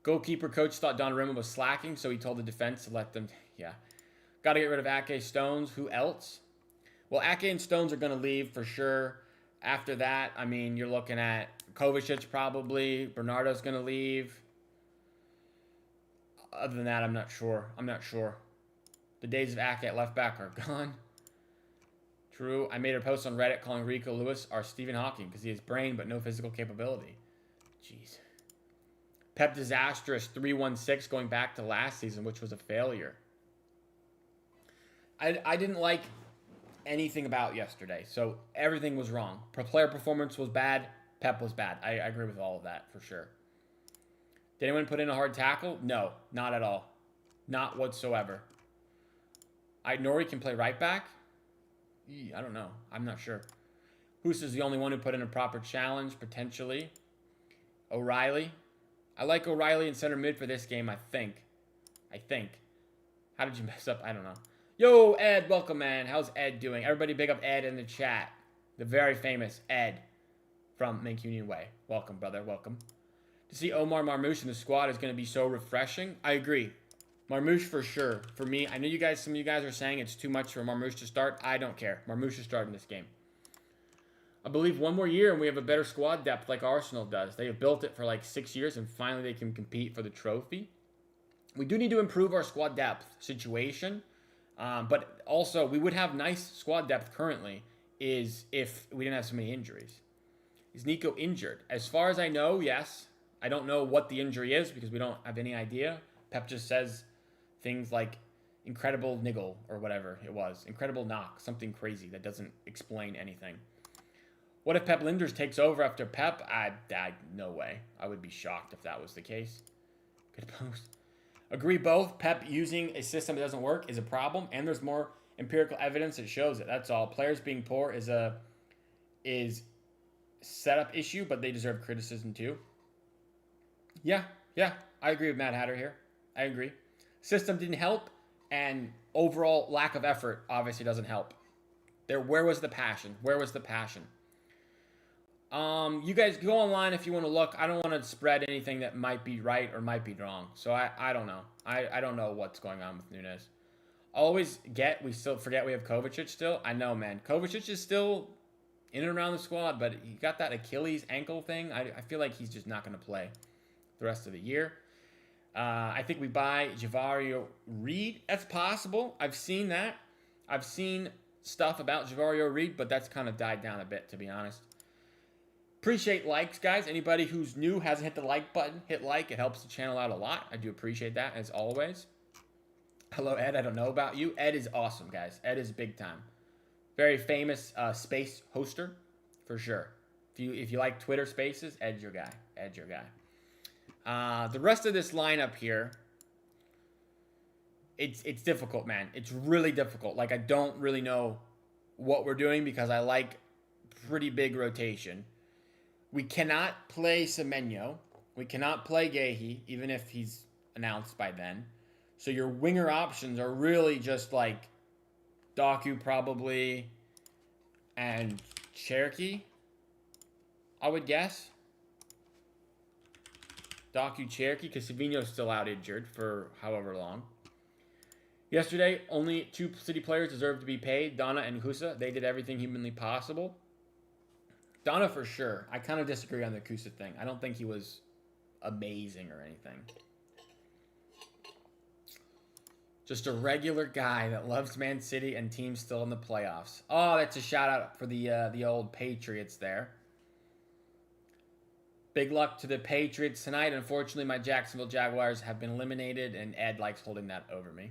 Goalkeeper coach thought Donnarumma was slacking, so he told the defense to let them. Yeah. Got to get rid of Ake, Stones. Who else? Well, Ake and Stones are going to leave for sure. After that, I mean, you're looking at Kovacic probably. Bernardo's going to leave. Other than that, I'm not sure. I'm not sure. The days of Ake at left back are gone. True. I made a post on Reddit calling Rico Lewis our Stephen Hawking because he has brain but no physical capability. Jeez. Pep disastrous 3-1-6 going back to last season, which was a failure. I didn't like anything about yesterday, so everything was wrong. Player performance was bad. Pep was bad. I agree with all of that for sure. Did anyone put in a hard tackle? No, not at all. Not whatsoever. Nori can play right back? I don't know. I'm not sure. Hoos is the only one who put in a proper challenge, potentially. O'Reilly. I like O'Reilly in center mid for this game, I think. How did you mess up? I don't know. Yo, Ed, welcome, man. How's Ed doing? Everybody big up Ed in the chat. The very famous Ed from Mancunian Way. Welcome, brother. Welcome. To see Omar Marmoush in the squad is going to be so refreshing. I agree. Marmoush for sure. For me, I know some of you guys are saying it's too much for Marmoush to start. I don't care. Marmoush is starting this game. I believe one more year and we have a better squad depth like Arsenal does. They have built it for like 6 years and finally they can compete for the trophy. We do need to improve our squad depth situation. But also, we would have nice squad depth currently if we didn't have so many injuries. Is Nico injured? As far as I know, yes. I don't know what the injury is because we don't have any idea. Pep just says things like incredible niggle or whatever it was. Incredible knock. Something crazy that doesn't explain anything. What if Pep Linders takes over after Pep? No way. I would be shocked if that was the case. Good post. Agree both. Pep using a system that doesn't work is a problem, and there's more empirical evidence that shows it. That's all. Players being poor is setup issue, but they deserve criticism too. Yeah. I agree with Mad Hatter here. I agree. System didn't help, and overall lack of effort obviously doesn't help. Where was the passion? You guys go online if you want to look. I don't want to spread anything that might be right or might be wrong. So I don't know. I don't know what's going on with Nunes. We still forget we have Kovacic still. I know, man. Kovacic is still in and around the squad, but he got that Achilles ankle thing. I feel like he's just not going to play the rest of the year. I think we buy Javario Reed. That's possible. I've seen that. I've seen stuff about Javario Reed, but that's kind of died down a bit, to be honest. Appreciate likes, guys. Anybody who's new hasn't hit the like button, hit like. It helps the channel out a lot. I do appreciate that, as always. Hello, Ed. I don't know about you. Ed is awesome, guys. Ed is big time. Very famous space hoster, for sure. If you like Twitter Spaces, Ed's your guy. The rest of this lineup here, it's difficult, man. It's really difficult. Like, I don't really know what we're doing because I like pretty big rotation. We cannot play Semenyo. We cannot play Gehi, even if he's announced by then. So your winger options are really just like Doku probably and Cherokee, I would guess. Doku, Cherokee, because Savinho's still out injured for however long. Yesterday, only 2 City players deserved to be paid, Donna and Husa. They did everything humanly possible. Donna for sure. I kind of disagree on the Kusa thing. I don't think he was amazing or anything. Just a regular guy that loves Man City and teams still in the playoffs. Oh, that's a shout out for the old Patriots there. Big luck to the Patriots tonight. Unfortunately, my Jacksonville Jaguars have been eliminated, and Ed likes holding that over me.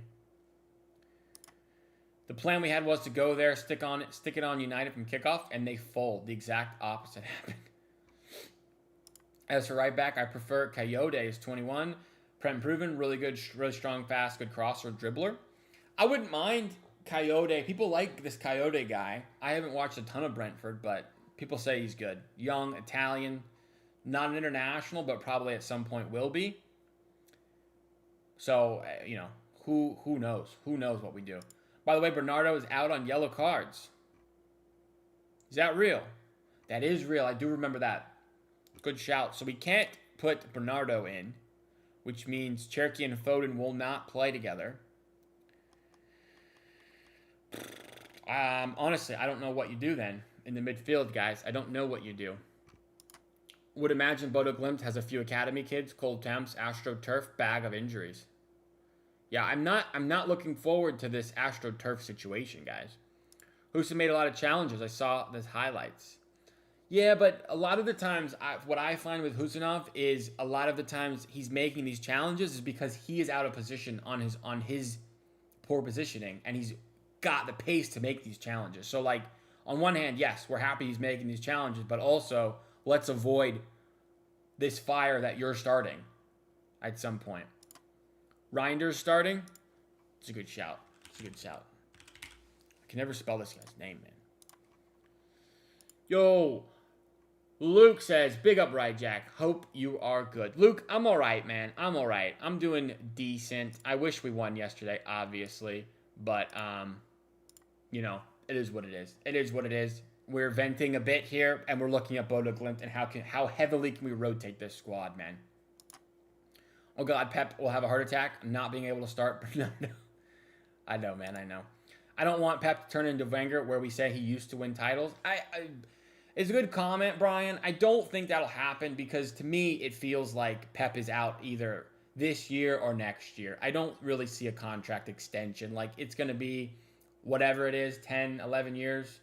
The plan we had was to go there, stick it on United from kickoff, and they fold. The exact opposite happened. As for right back, I prefer Coyote is 21. Prem proven, really good, really strong, fast, good crosser, dribbler. I wouldn't mind Coyote. People like this Coyote guy. I haven't watched a ton of Brentford, but people say he's good. Young, Italian, not an international, but probably at some point will be. So, who knows? Who knows what we do? By the way, Bernardo is out on yellow cards. Is that real? That is real. I do remember that. Good shout. So we can't put Bernardo in, which means Cherky and Foden will not play together. Honestly, I don't know what you do then in the midfield, guys. I don't know what you do. Would imagine Bodo Glimt has a few academy kids, cold temps, AstroTurf, bag of injuries. Yeah, I'm not looking forward to this AstroTurf situation, guys. Husa made a lot of challenges. I saw this highlights. Yeah, but a lot of the times, what I find with Husanov is a lot of the times he's making these challenges is because he is out of position on his poor positioning, and he's got the pace to make these challenges. So, like, on one hand, yes, we're happy he's making these challenges, but also let's avoid this fire that you're starting at some point. Reinder's starting. It's a good shout. It's a good shout. I can never spell this guy's name, man. Yo, Luke says, big up, Right Jack. Hope you are good. Luke, I'm all right, man. I'm all right. I'm doing decent. I wish we won yesterday, obviously. But, it is what it is. It is what it is. We're venting a bit here, and we're looking at Bodo Glimt and how heavily can we rotate this squad, man. Oh, God, Pep will have a heart attack not being able to start. No. I know, man, I know. I don't want Pep to turn into Wenger where we say he used to win titles. It's a good comment, Brian. I don't think that'll happen because to me it feels like Pep is out either this year or next year. I don't really see a contract extension. Like, it's going to be whatever it is, 10, 11 years.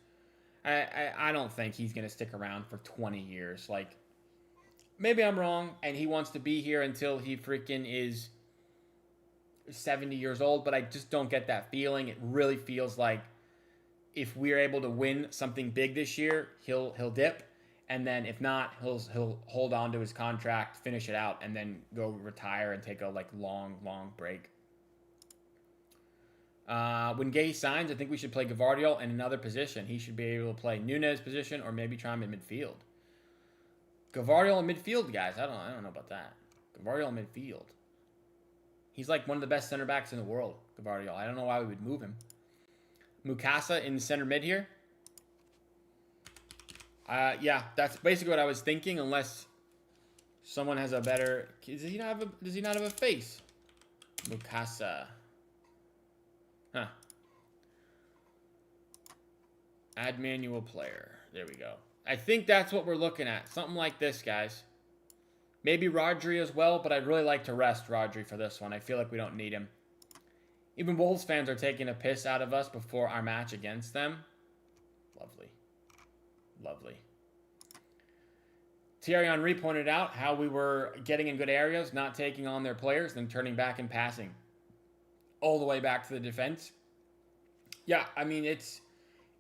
I don't think he's going to stick around for 20 years. Like, maybe I'm wrong and he wants to be here until he freaking is 70 years old, but I just don't get that feeling. It really feels like if we're able to win something big this year, he'll dip, and then if not, he'll hold on to his contract, finish it out, and then go retire and take a long break. When Gay signs, I think we should play Gavardiol in another position. He should be able to play Nunez position or maybe try him in midfield. Gavardiol in midfield, guys. I don't know about that. Gavardiol in midfield. He's like one of the best center backs in the world, Gavardiol. I don't know why we would move him. Mukasa in center mid here. Yeah, that's basically what I was thinking. Unless someone has a better. Does he not have a face? Mukasa. Huh. Add manual player. There we go. I think that's what we're looking at. Something like this, guys. Maybe Rodri as well, but I'd really like to rest Rodri for this one. I feel like we don't need him. Even Wolves fans are taking a piss out of us before our match against them. Lovely. Lovely. Thierry Henry pointed out how we were getting in good areas, not taking on their players, then turning back and passing all the way back to the defense. Yeah, I mean, it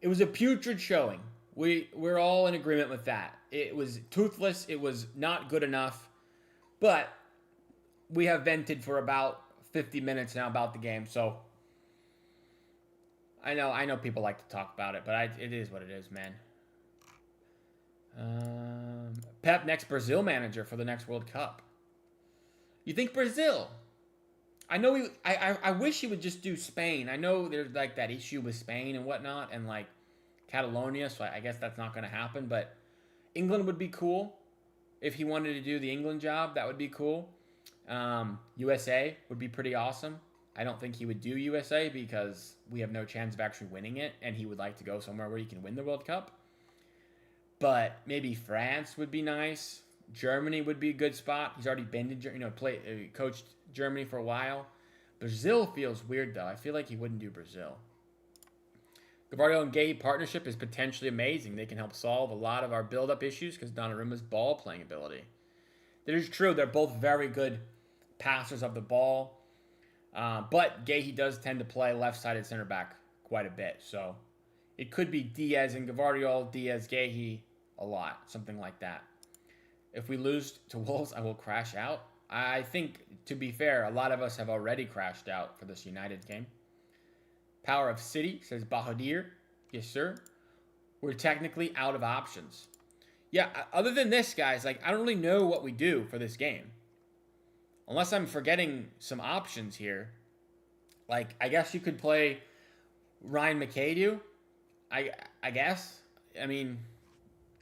was a putrid showing. We're all in agreement with that. It was toothless. It was not good enough. But we have vented for about 50 minutes now about the game. So I know people like to talk about it, but it is what it is, man. Pep, next Brazil manager for the next World Cup. You think Brazil? I know I wish he would just do Spain. I know there's like that issue with Spain and whatnot, and like Catalonia, so I guess that's not going to happen. But England would be cool if he wanted to do the England job. That would be cool. USA would be pretty awesome. I don't think he would do USA because we have no chance of actually winning it, and he would like to go somewhere where he can win the World Cup. But maybe France would be nice. Germany would be a good spot. He's already been to coached Germany for a while. Brazil feels weird though. I feel like he wouldn't do Brazil. Gavardiol and Gay partnership is potentially amazing. They can help solve a lot of our build-up issues because Donnarumma's ball-playing ability. That is true. They're both very good passers of the ball. But Gay, he does tend to play left-sided center back quite a bit. So it could be Diaz and Gavardiol, Diaz, Gahey, a lot, something like that. If we lose to Wolves, I will crash out. I think, to be fair, a lot of us have already crashed out for this United game. Power of City, says Bahadir. Yes, sir. We're technically out of options. Yeah, other than this, guys, like, I don't really know what we do for this game. Unless I'm forgetting some options here. Like, I guess you could play Ryan McAdoo. I guess. I mean,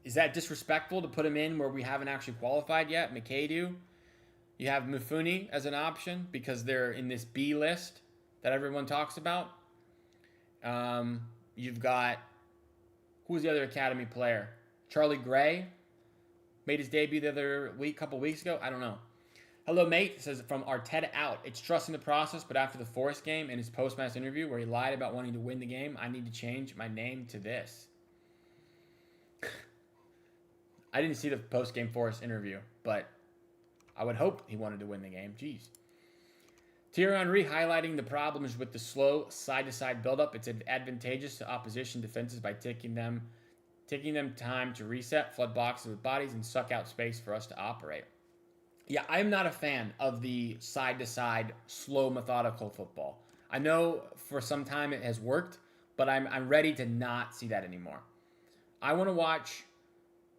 is that disrespectful to put him in where we haven't actually qualified yet? McAdoo. You have Mufuni as an option because they're in this B list that everyone talks about. You've got, who's the other academy player? Charlie Gray made his debut the other week, couple weeks ago. I don't know. Hello, mate. It says from Arteta out. It's trusting the process, but after the Forest game and his post-match interview where he lied about wanting to win the game, I need to change my name to this. I didn't see the post-game Forest interview, but I would hope he wanted to win the game. Jeez. Thierry Henry highlighting the problems with the slow side-to-side build-up. It's advantageous to opposition defenses by taking them time to reset, flood boxes with bodies, and suck out space for us to operate. Yeah, I'm not a fan of the side-to-side, slow, methodical football. I know for some time it has worked, but I'm ready to not see that anymore. I want to watch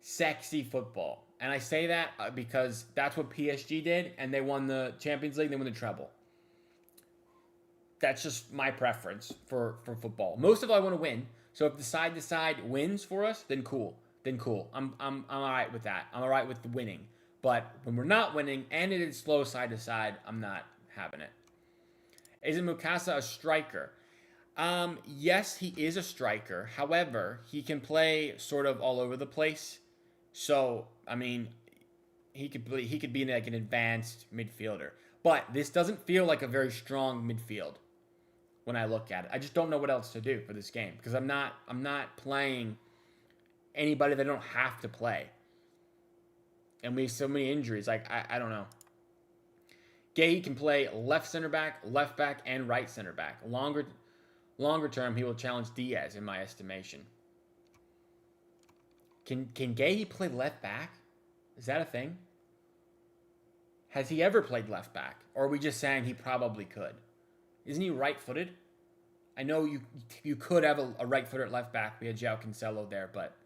sexy football. And I say that because that's what PSG did, and they won the Champions League, they won the treble. That's just my preference for football. Most of all, I want to win. So if the side-to-side wins for us, then cool. I'm all right with that. I'm all right with the winning. But when we're not winning and it is slow side-to-side, I'm not having it. Isn't Mukasa a striker? Yes, he is a striker. However, he can play sort of all over the place. So, I mean, he could be like an advanced midfielder. But this doesn't feel like a very strong midfield when I look at it. I just don't know what else to do for this game because I'm not playing anybody that I don't have to play. And we have so many injuries. Like, I don't know. Gay can play left center back, left back, and right center back. Longer term, he will challenge Diaz in my estimation. Can Gay play left back? Is that a thing? Has he ever played left back? Or are we just saying he probably could? Isn't he right-footed? I know you could have a right-footed left back. We had João Cancelo there, but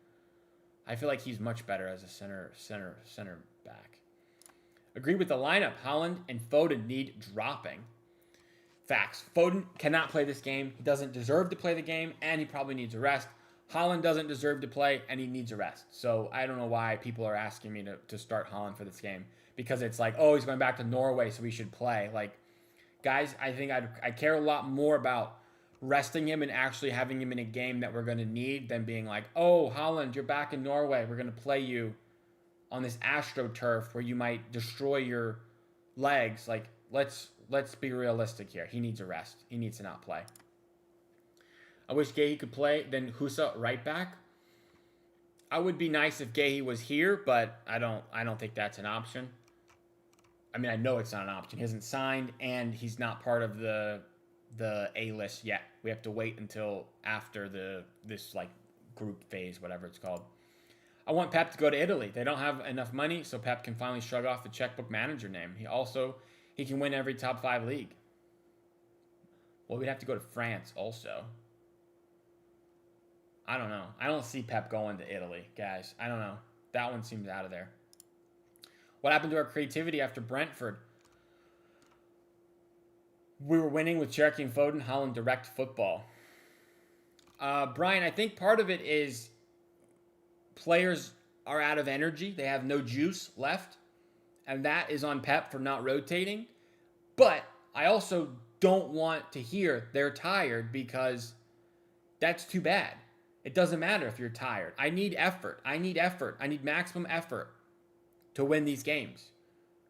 I feel like he's much better as a center back. Agree with the lineup. Haaland and Foden need dropping. Facts. Foden cannot play this game. He doesn't deserve to play the game, and he probably needs a rest. Haaland doesn't deserve to play, and he needs a rest. So I don't know why people are asking me to start Haaland for this game. Because it's like, oh, he's going back to Norway, so he should play. Like, guys, I think I care a lot more about resting him and actually having him in a game that we're going to need than being like, oh, Haaland, you're back in Norway. We're going to play you on this AstroTurf where you might destroy your legs. Like, let's be realistic here. He needs a rest. He needs to not play. I wish Gahey could play. Then Husa right back. I would be nice if Gahey was here, but I don't think that's an option. I mean, I know it's not an option. He hasn't signed, and he's not part of the A list yet. We have to wait until after this like group phase, whatever it's called. I want Pep to go to Italy. They don't have enough money, so Pep can finally shrug off the checkbook manager name. He can win every top 5 league. Well, we'd have to go to France also. I don't know. I don't see Pep going to Italy, guys. I don't know. That one seems out of there. What happened to our creativity after Brentford? We were winning with Cherokee and Foden, Haaland direct football. Brian, I think part of it is players are out of energy. They have no juice left. And that is on Pep for not rotating. But I also don't want to hear they're tired because that's too bad. It doesn't matter if you're tired. I need effort. I need maximum effort to win these games.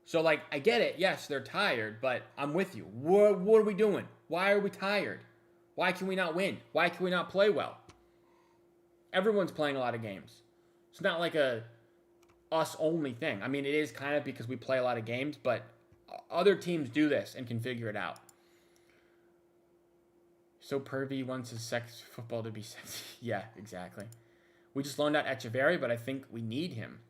So, like, I get it. Yes, they're tired, but I'm with you. What are we doing? Why are we tired? Why can we not win? Why can we not play well? Everyone's playing a lot of games. It's not like a us-only thing. I mean, it is kind of because we play a lot of games, but other teams do this and can figure it out. So pervy wants his sex football to be sexy. Yeah, exactly. We just loaned out Echeverri, but I think we need him.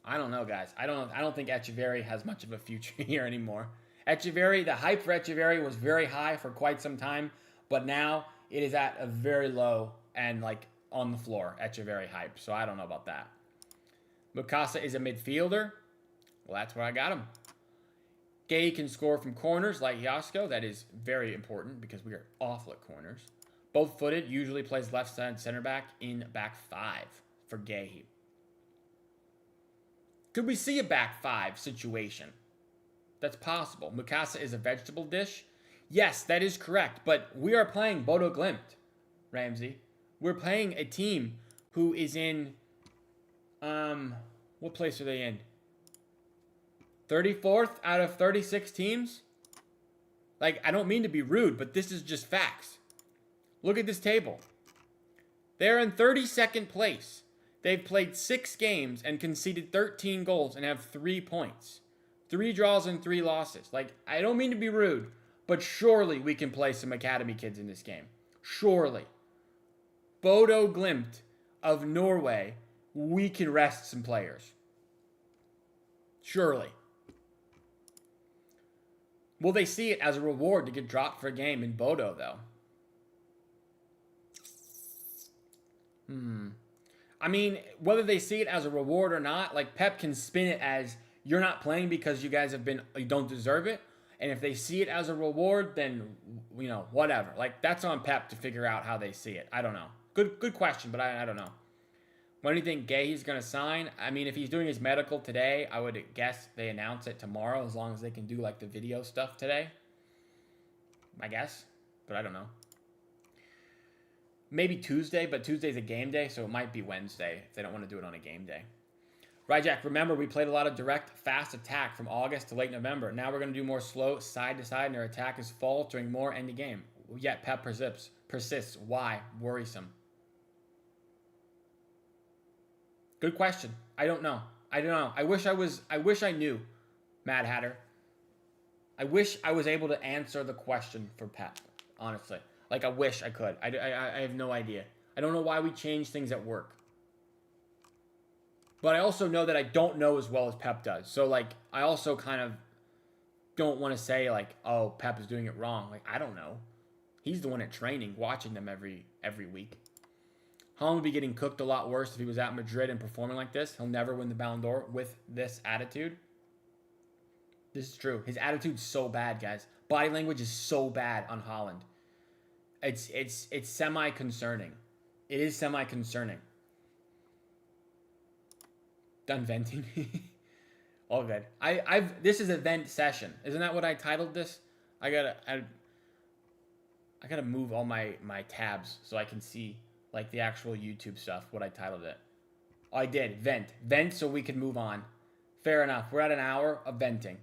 I don't know, guys. I don't think Echeverri has much of a future here anymore. Echeverri, the hype for Echeverri was very high for quite some time, but now it is at a very low and like on the floor Echeverri hype. So I don't know about that. Mikasa is a midfielder. Well, that's where I got him. Gay can score from corners like Yasko. That is very important because we are awful at corners. Both footed, usually plays left side center back in back five for Gay. Could we see a back five situation? That's possible. Mikasa is a vegetable dish. Yes, that is correct. But we are playing Bodo Glimt, Ramsey. We're playing a team who is in, what place are they in? 34th out of 36 teams? Like, I don't mean to be rude, but this is just facts. Look at this table. They're in 32nd place. They've played 6 games and conceded 13 goals and have 3 points. 3 draws and 3 losses. Like, I don't mean to be rude, but surely we can play some academy kids in this game. Surely. Bodo Glimt of Norway, we can rest some players. Surely. Will they see it as a reward to get dropped for a game in Bodo, though? I mean, whether they see it as a reward or not, like Pep can spin it as you're not playing because you guys you don't deserve it. And if they see it as a reward, then, you know, whatever. Like, that's on Pep to figure out how they see it. I don't know. Good question, but I don't know. When do you think Gay's going to sign? I mean, if he's doing his medical today, I would guess they announce it tomorrow as long as they can do, like, the video stuff today. I guess. But I don't know. Maybe Tuesday, but Tuesday's a game day, so it might be Wednesday if they don't want to do it on a game day. Right, Jack, remember, we played a lot of direct, fast attack from August to late November. Now we're going to do more slow, side-to-side, and their attack is faltering more end of game. Yet Pep persists. Why? Worrisome. Good question. I don't know. I wish I knew, Mad Hatter. I wish I was able to answer the question for Pep, honestly. Like, I wish I could. I have no idea. I don't know why we change things at work. But I also know that I don't know as well as Pep does. So, like, I also kind of don't want to say, like, oh, Pep is doing it wrong. Like, I don't know. He's the one at training, watching them every week. Haaland would be getting cooked a lot worse if he was at Madrid and performing like this. He'll never win the Ballon d'Or with this attitude. This is true. His attitude's so bad, guys. Body language is so bad on Haaland. It's semi-concerning. It is semi-concerning. Done venting. All good. This is a vent session. Isn't that what I titled this? I gotta move all my tabs so I can see like the actual YouTube stuff, what I titled it. Oh, I did. Vent so we can move on. Fair enough. We're at an hour of venting.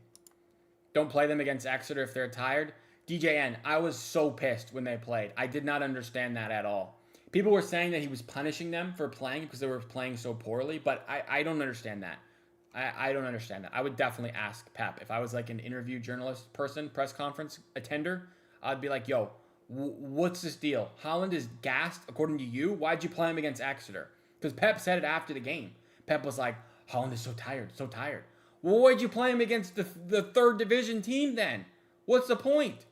Don't play them against Exeter if they're tired. DJN, I was so pissed when they played. I did not understand that at all. People were saying that he was punishing them for playing because they were playing so poorly, but I don't understand that. I don't understand that. I would definitely ask Pep. If I was like an interview journalist person, press conference attender, I'd be like, yo, what's this deal? Haaland is gassed according to you? Why'd you play him against Exeter? Because Pep said it after the game. Pep was like, Haaland is so tired. Well, why'd you play him against the third division team then? What's the point?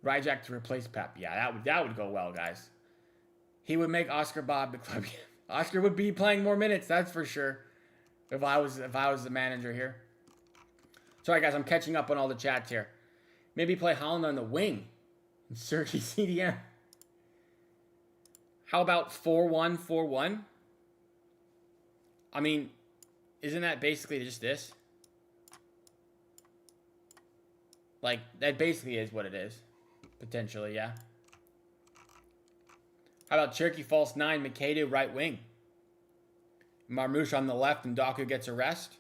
Ryjack to replace Pep. Yeah, that would go well, guys. He would make Oscar Bob the club. Oscar would be playing more minutes, that's for sure. If I was the manager here. Sorry, guys, I'm catching up on all the chats here. Maybe play Haaland on the wing. Sergey CDM. How about 4-1-4-1? I mean, isn't that basically just this? Like, that basically is what it is. Potentially, yeah. How about Cherokee false 9, Makeda right wing? Marmouche on the left and Doku gets a rest?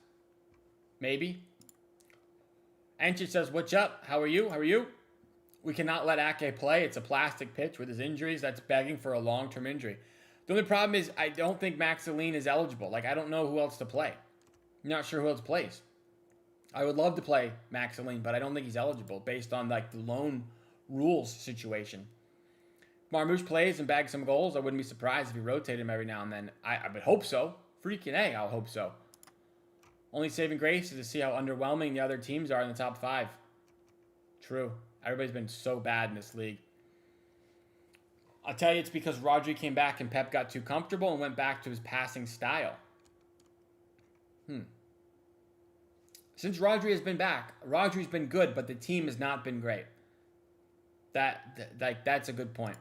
Maybe. Anchit says, what's up? How are you? We cannot let Ake play. It's a plastic pitch with his injuries. That's begging for a long-term injury. The only problem is I don't think Max Aline is eligible. Like, I don't know who else to play. I'm not sure who else plays. I would love to play Max Aline, but I don't think he's eligible based on like the loan rules situation. Marmouche plays and bags some goals. I wouldn't be surprised if he rotated him every now and then. I would hope so. Freaking A, I'll hope so. Only saving grace is to see how underwhelming the other teams are in the top 5. True. Everybody's been so bad in this league. I'll tell you it's because Rodri came back and Pep got too comfortable and went back to his passing style. Since Rodri has been back, Rodri's been good, but the team has not been great. That's a good point.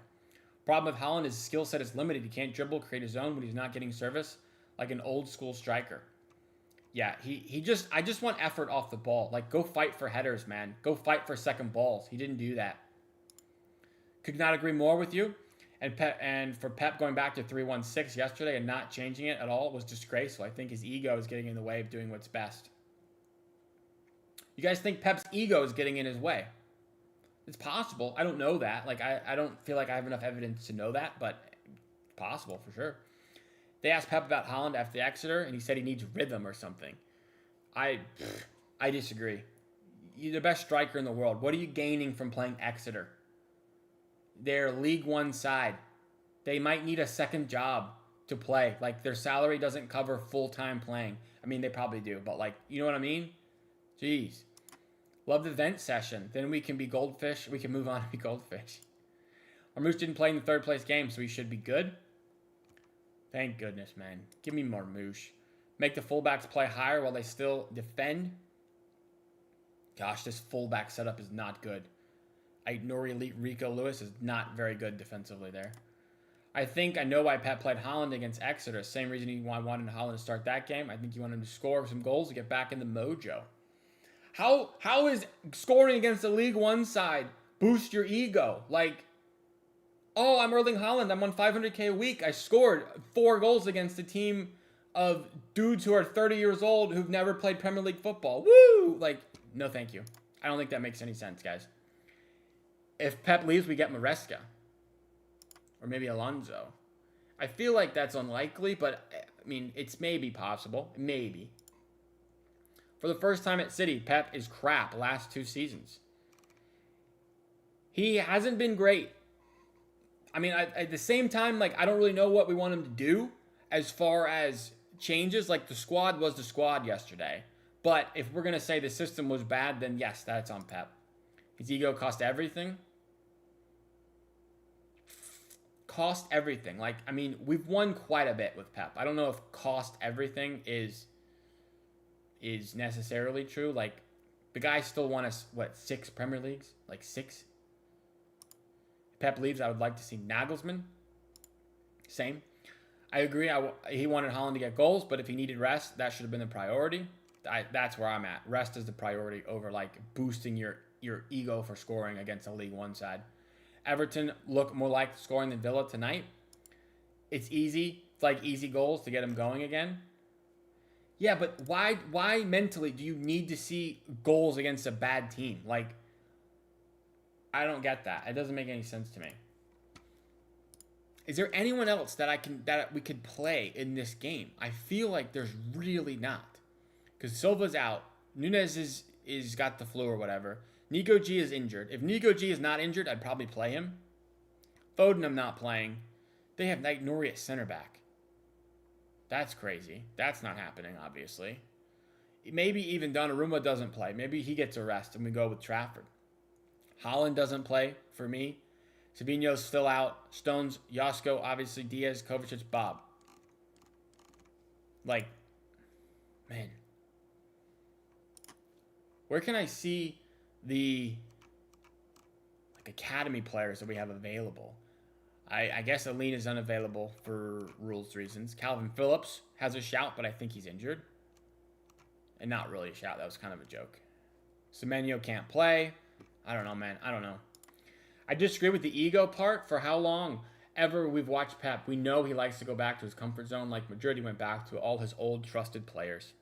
Problem with Haaland is his skill set is limited. He can't dribble, create his own when he's not getting service like an old school striker. Yeah, I just want effort off the ball. Like, go fight for headers, man. Go fight for second balls. He didn't do that. Could not agree more with you. And for Pep going back to 3-1-6 yesterday and not changing it at all was disgraceful. I think his ego is getting in the way of doing what's best. You guys think Pep's ego is getting in his way? It's possible. I don't know that. Like, I don't feel like I have enough evidence to know that, but it's possible for sure. They asked Pep about Haaland after the Exeter, and he said he needs rhythm or something. I disagree. You're the best striker in the world. What are you gaining from playing Exeter? They're League One side. They might need a second job to play. Like, their salary doesn't cover full-time playing. I mean, they probably do, but, like, you know what I mean? Jeez. Love the vent session. Then we can be goldfish. We can move on and be goldfish. Marmouche didn't play in the third place game, so he should be good. Thank goodness, man. Give me Marmouche. Make the fullbacks play higher while they still defend. Gosh, this fullback setup is not good. Nori Rico Lewis is not very good defensively there. I think I know why Pep played Haaland against Exeter. Same reason he wanted Haaland to start that game. I think he wanted him to score some goals to get back in the mojo. How is scoring against the League One side boost your ego? Like, oh, I'm Erling Haaland. I'm on 500K a week. I scored 4 goals against a team of dudes who are 30 years old who've never played Premier League football. Woo! Like, no thank you. I don't think that makes any sense, guys. If Pep leaves, we get Maresca. Or maybe Alonso. I feel like that's unlikely, but, I mean, it's maybe possible. Maybe. For the first time at City, Pep is crap last 2 seasons. He hasn't been great. I mean, at the same time, like, I don't really know what we want him to do as far as changes. Like, the squad was the squad yesterday. But if we're going to say the system was bad, then yes, that's on Pep. His ego cost everything. Cost everything. Like, I mean, we've won quite a bit with Pep. I don't know if cost everything is necessarily true. Like, the guy still won us, 6 Premier Leagues? Like, 6? If Pep leaves, I would like to see Nagelsmann. Same. I agree. He wanted Haaland to get goals, but if he needed rest, that should have been the priority. That's where I'm at. Rest is the priority over, like, boosting your ego for scoring against a League One side. Everton look more like scoring than Villa tonight. It's easy. It's like easy goals to get them going again. Yeah, but why mentally do you need to see goals against a bad team? Like, I don't get that. It doesn't make any sense to me. Is there anyone else that we could play in this game? I feel like there's really not. Because Silva's out. Nunez is got the flu or whatever. Nico G is injured. If Nico G is not injured, I'd probably play him. Foden, I'm not playing. They have Night Nori at center back. That's crazy. That's not happening, obviously. Maybe even Donnarumma doesn't play. Maybe he gets a rest and we go with Trafford. Haaland doesn't play for me. Savinho's still out. Stones, Josko, obviously Diaz, Kovacic, Bob. Like, man. Where can I see the academy players that we have available? I guess Aline is unavailable for rules reasons. Calvin Phillips has a shout, but I think he's injured. And not really a shout. That was kind of a joke. Semenyo can't play. I don't know, man. I don't know. I disagree with the ego part. For how long ever we've watched Pep, we know he likes to go back to his comfort zone like Madrid. He went back to all his old trusted players.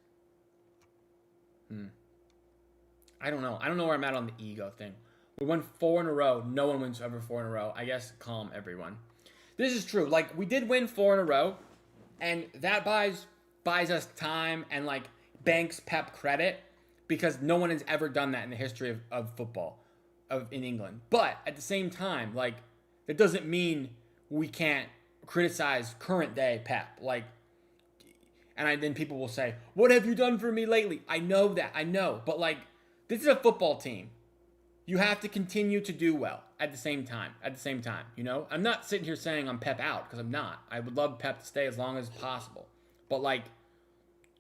I don't know. I don't know where I'm at on the ego thing. We won 4 in a row. No one wins ever 4 in a row. I guess calm everyone. This is true. Like, we did win 4 in a row, and that buys us time and, like, banks Pep credit. because no one has ever done that in the history of football in England. But at the same time, like, that doesn't mean we can't criticize current day Pep. Like, and then people will say, "What have you done for me lately?" I know that, I know, but like, this is a football team. You have to continue to do well at the same time. You know, I'm not sitting here saying I'm Pep out, because I'm not. I would love Pep to stay as long as possible, but like,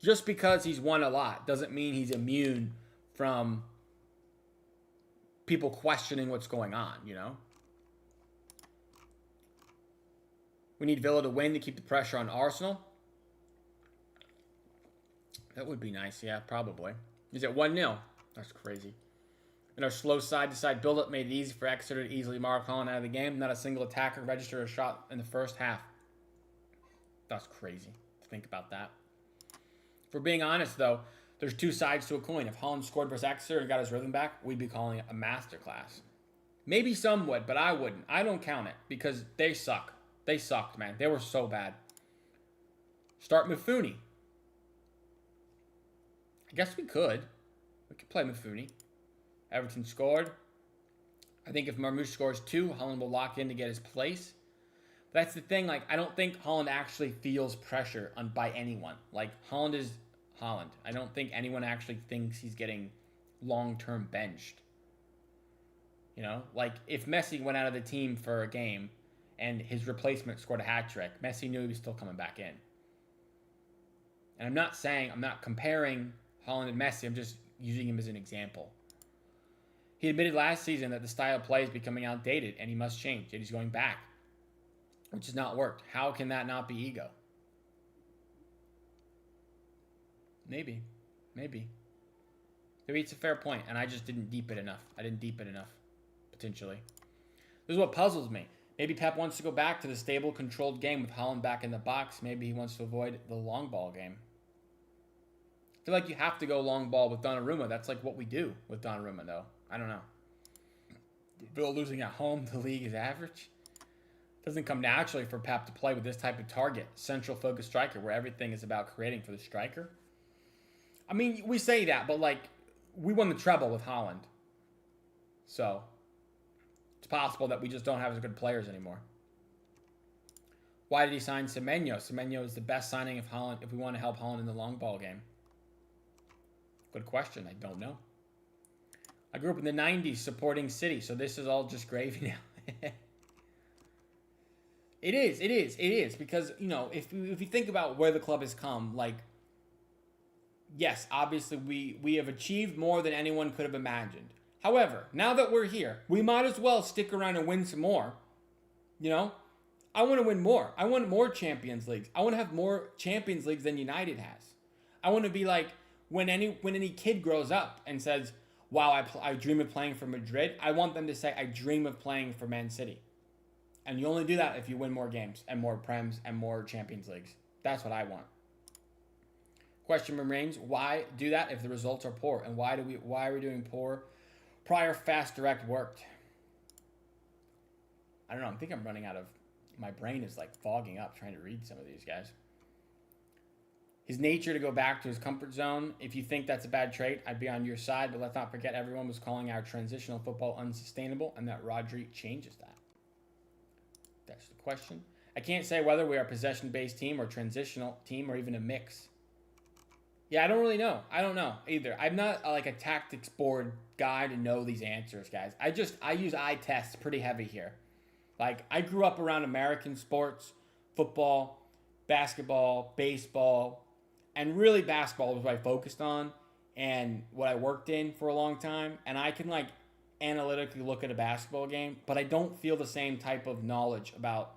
just because he's won a lot doesn't mean he's immune from people questioning what's going on, you know? We need Villa to win to keep the pressure on Arsenal. That would be nice, yeah, probably. Is it 1-0? That's crazy. And our slow side-to-side build-up made it easy for Exeter to easily mark Holland out of the game. Not a single attacker registered a shot in the first half. That's crazy to think about that. If we're being honest, though, there's two sides to a coin. If Holland scored versus Exeter and got his rhythm back, we'd be calling it a masterclass. Maybe some would, but I wouldn't. I don't count it because they suck. They sucked, man. They were so bad. Start Mifune. I guess we could. We could play Mifune. Everton scored. I think if Marmoush scores 2, Holland will lock in to get his place. But that's the thing. Like, I don't think Holland actually feels pressure by anyone. Like, Holland is Holland. I don't think anyone actually thinks he's getting long-term benched. You know? Like, if Messi went out of the team for a game and his replacement scored a hat trick, Messi knew he was still coming back in. And I'm not comparing Holland and Messi. I'm just using him as an example. He admitted last season that the style of play is becoming outdated and he must change. And he's going back, which has not worked. How can that not be ego? Maybe. Maybe it's a fair point, and I just didn't deep it enough. Potentially. This is what puzzles me. Maybe Pep wants to go back to the stable, controlled game with Holland back in the box. Maybe he wants to avoid the long ball game. I feel like you have to go long ball with Donnarumma. That's like what we do with Donnarumma, though. I don't know. Bill losing at home, the league is average. Doesn't come naturally for Pep to play with this type of target, central focus striker, where everything is about creating for the striker. I mean, we say that, but like, we won the treble with Holland. So, it's possible that we just don't have as good players anymore. Why did he sign Semenyo? Semenyo is the best signing of Holland if we want to help Holland in the long ball game. Good question. I don't know. I grew up in the 90s supporting City, so this is all just gravy now. It is. Because, you know, if you think about where the club has come, like, yes, obviously we have achieved more than anyone could have imagined. However, now that we're here, we might as well stick around and win some more. You know? I want to win more. I want more Champions Leagues. I want to have more Champions Leagues than United has. I want to be like, when any kid grows up and says, wow, I dream of playing for Madrid, I want them to say, I dream of playing for Man City. And you only do that if you win more games and more Prems and more Champions Leagues. That's what I want. Question remains, why do that if the results are poor? And why are we doing poor? Prior fast direct worked. I don't know, I think I'm running out of, my brain is like fogging up trying to read some of these guys. His nature to go back to his comfort zone. If you think that's a bad trait, I'd be on your side. But let's not forget everyone was calling our transitional football unsustainable and that Rodri changes that. That's the question. I can't say whether we are a possession-based team or transitional team or even a mix. Yeah, I don't really know. I don't know either. I'm not like a tactics board guy to know these answers, guys. I use eye tests pretty heavy here. Like, I grew up around American sports, football, basketball, baseball, and really basketball was what I focused on and what I worked in for a long time. And I can like analytically look at a basketball game, but I don't feel the same type of knowledge about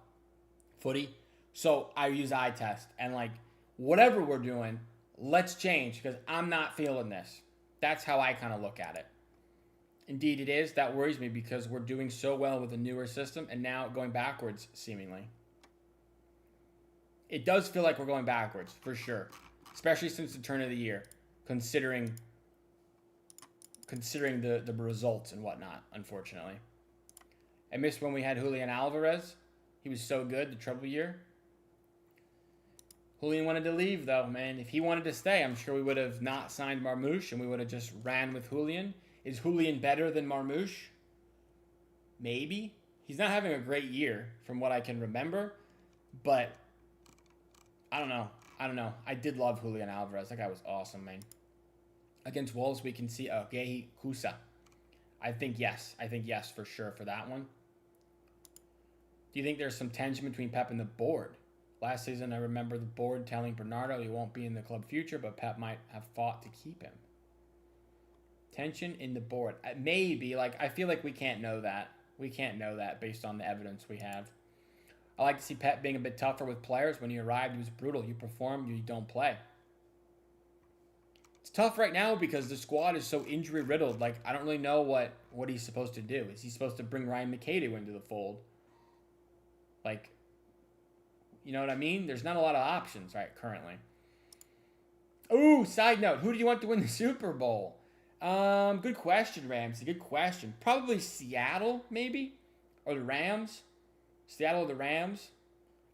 footy. So I use eye test and like, whatever we're doing, let's change because I'm not feeling this. That's how I kind of look at it. Indeed it is. That worries me because we're doing so well with the newer system and now going backwards seemingly. It does feel like we're going backwards for sure. Especially since the turn of the year, considering the results and whatnot, unfortunately. I missed when we had Julian Alvarez. He was so good, the treble year. Julian wanted to leave, though, man. If he wanted to stay, I'm sure we would have not signed Marmouche and we would have just ran with Julian. Is Julian better than Marmouche? Maybe. He's not having a great year from what I can remember, but I don't know. I did love Julian Alvarez. That guy was awesome, man. Against Wolves, we can see Gehi Kusa. I think yes. For sure for that one. Do you think there's some tension between Pep and the board? Last season, I remember the board telling Bernardo he won't be in the club future, but Pep might have fought to keep him. Tension in the board. Maybe. I feel like we can't know that. We can't know that based on the evidence we have. I like to see Pep being a bit tougher with players. When he arrived, he was brutal. You perform, you don't play. It's tough right now because the squad is so injury-riddled. I don't really know what he's supposed to do. Is he supposed to bring Ryan McKay into the fold? You know what I mean? There's not a lot of options currently. Ooh, side note. Who do you want to win the Super Bowl? Good question, Ramsey. Good question. Probably Seattle, maybe? Or the Rams. Seattle or the Rams.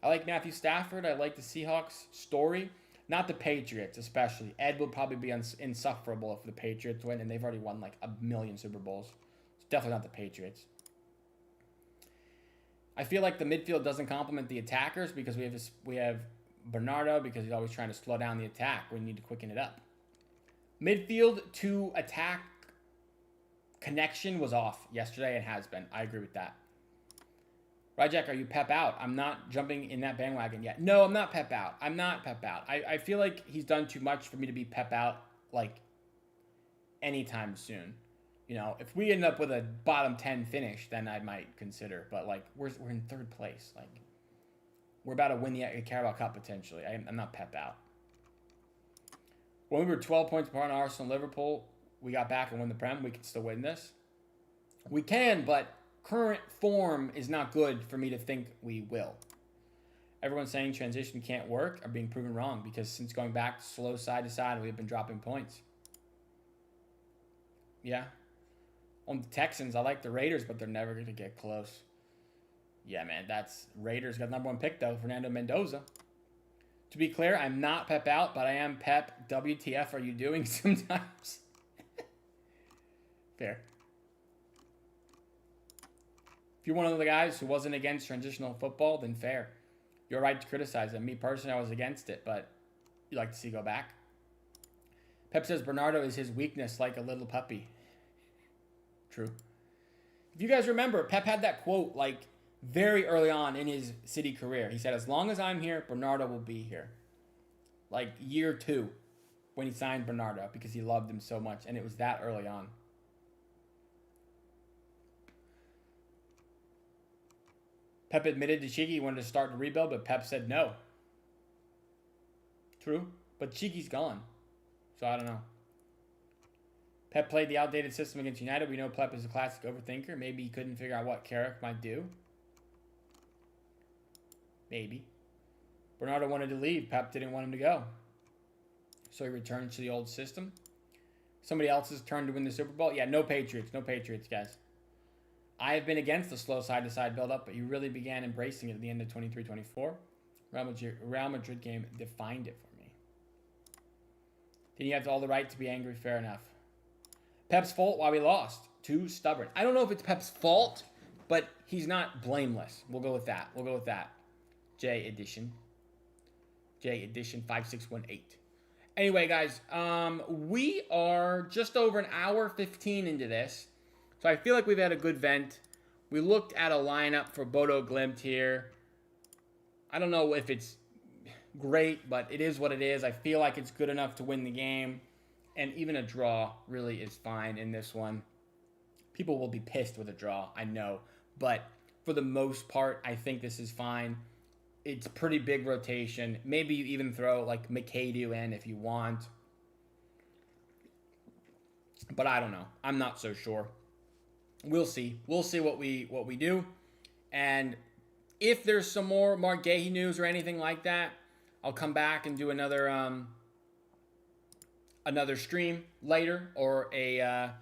I like Matthew Stafford. I like the Seahawks story. Not the Patriots, especially. Ed will probably be insufferable if the Patriots win, and they've already won a million Super Bowls. It's definitely not the Patriots. I feel like the midfield doesn't complement the attackers because we have Bernardo because he's always trying to slow down the attack. We need to quicken it up. Midfield to attack connection was off yesterday and has been. I agree with that. Rajek, are you Pep out? I'm not jumping in that bandwagon yet. No, I'm not Pep out. I feel like he's done too much for me to be Pep out anytime soon. If we end up with a bottom 10 finish, then I might consider. But we're in third place. We're about to win the Carabao Cup potentially. I'm not Pep out. When we were 12 points behind Arsenal and Liverpool, we got back and won the Prem. We can still win this. We can, but current form is not good for me to think we will. Everyone's saying transition can't work are being proven wrong because since going back slow side to side, we have been dropping points. Yeah. On the Texans, I like the Raiders, but they're never going to get close. Yeah, man, that's Raiders got number 1 pick, though, Fernando Mendoza. To be clear, I'm not Pep out, but I am Pep. WTF are you doing sometimes? Fair. If you're one of the guys who wasn't against transitional football, then fair. You're right to criticize it. Me personally, I was against it, but you like to see go back. Pep says Bernardo is his weakness like a little puppy. True. If you guys remember, Pep had that quote very early on in his City career. He said, as long as I'm here, Bernardo will be here. Year 2 when he signed Bernardo because he loved him so much. And it was that early on. Pep admitted to Cheeky he wanted to start the rebuild, but Pep said no. True. But Cheeky's gone. So I don't know. Pep played the outdated system against United. We know Pep is a classic overthinker. Maybe he couldn't figure out what Carrick might do. Maybe. Bernardo wanted to leave. Pep didn't want him to go. So he returned to the old system. Somebody else's turn to win the Super Bowl. Yeah, no Patriots. No Patriots, guys. I have been against the slow side-to-side build-up, but you really began embracing it at the end of 23-24. Real Madrid game defined it for me. Then you have all the right to be angry. Fair enough. Pep's fault why we lost. Too stubborn. I don't know if it's Pep's fault, but he's not blameless. We'll go with that. J Edition 5618. Anyway, guys, we are just over an hour 15 into this. So I feel like we've had a good vent. We looked at a lineup for Bodo Glimt here. I don't know if it's great, but it is what it is. I feel like it's good enough to win the game. And even a draw really is fine in this one. People will be pissed with a draw, I know. But for the most part, I think this is fine. It's pretty big rotation. Maybe you even throw McAdoo in if you want. But I don't know. I'm not so sure. We'll see. We'll see what we do. And if there's some more Mark Gahey news or anything like that, I'll come back and do another stream later or a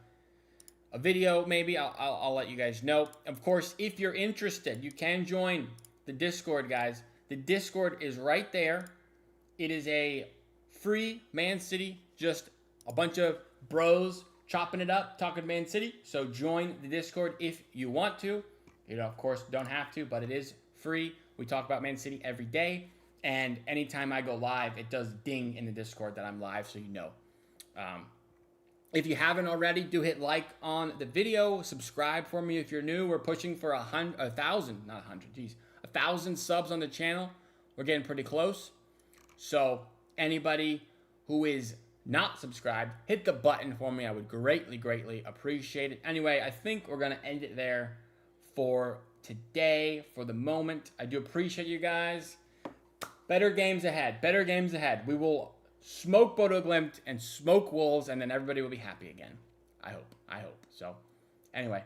video maybe. I'll let you guys know. Of course, if you're interested, you can join the Discord, guys. The Discord is right there It is a free Man City, just a bunch of bros chopping it up, talking Man City. So join the Discord if you want to. You know, of course, don't have to, but it is free. We talk about Man City every day. And anytime I go live, it does ding in the Discord that I'm live, so you know. If you haven't already, do hit like on the video. Subscribe for me if you're new. We're pushing for 1,000 subs on the channel. We're getting pretty close. So anybody who is not subscribed, hit the button for me. I would greatly, greatly appreciate it. Anyway, I think we're going to end it there for today, for the moment. I do appreciate you guys. Better games ahead. Better games ahead. We will smoke Bodo Glimt and smoke Wolves, and then everybody will be happy again. I hope. So, anyway,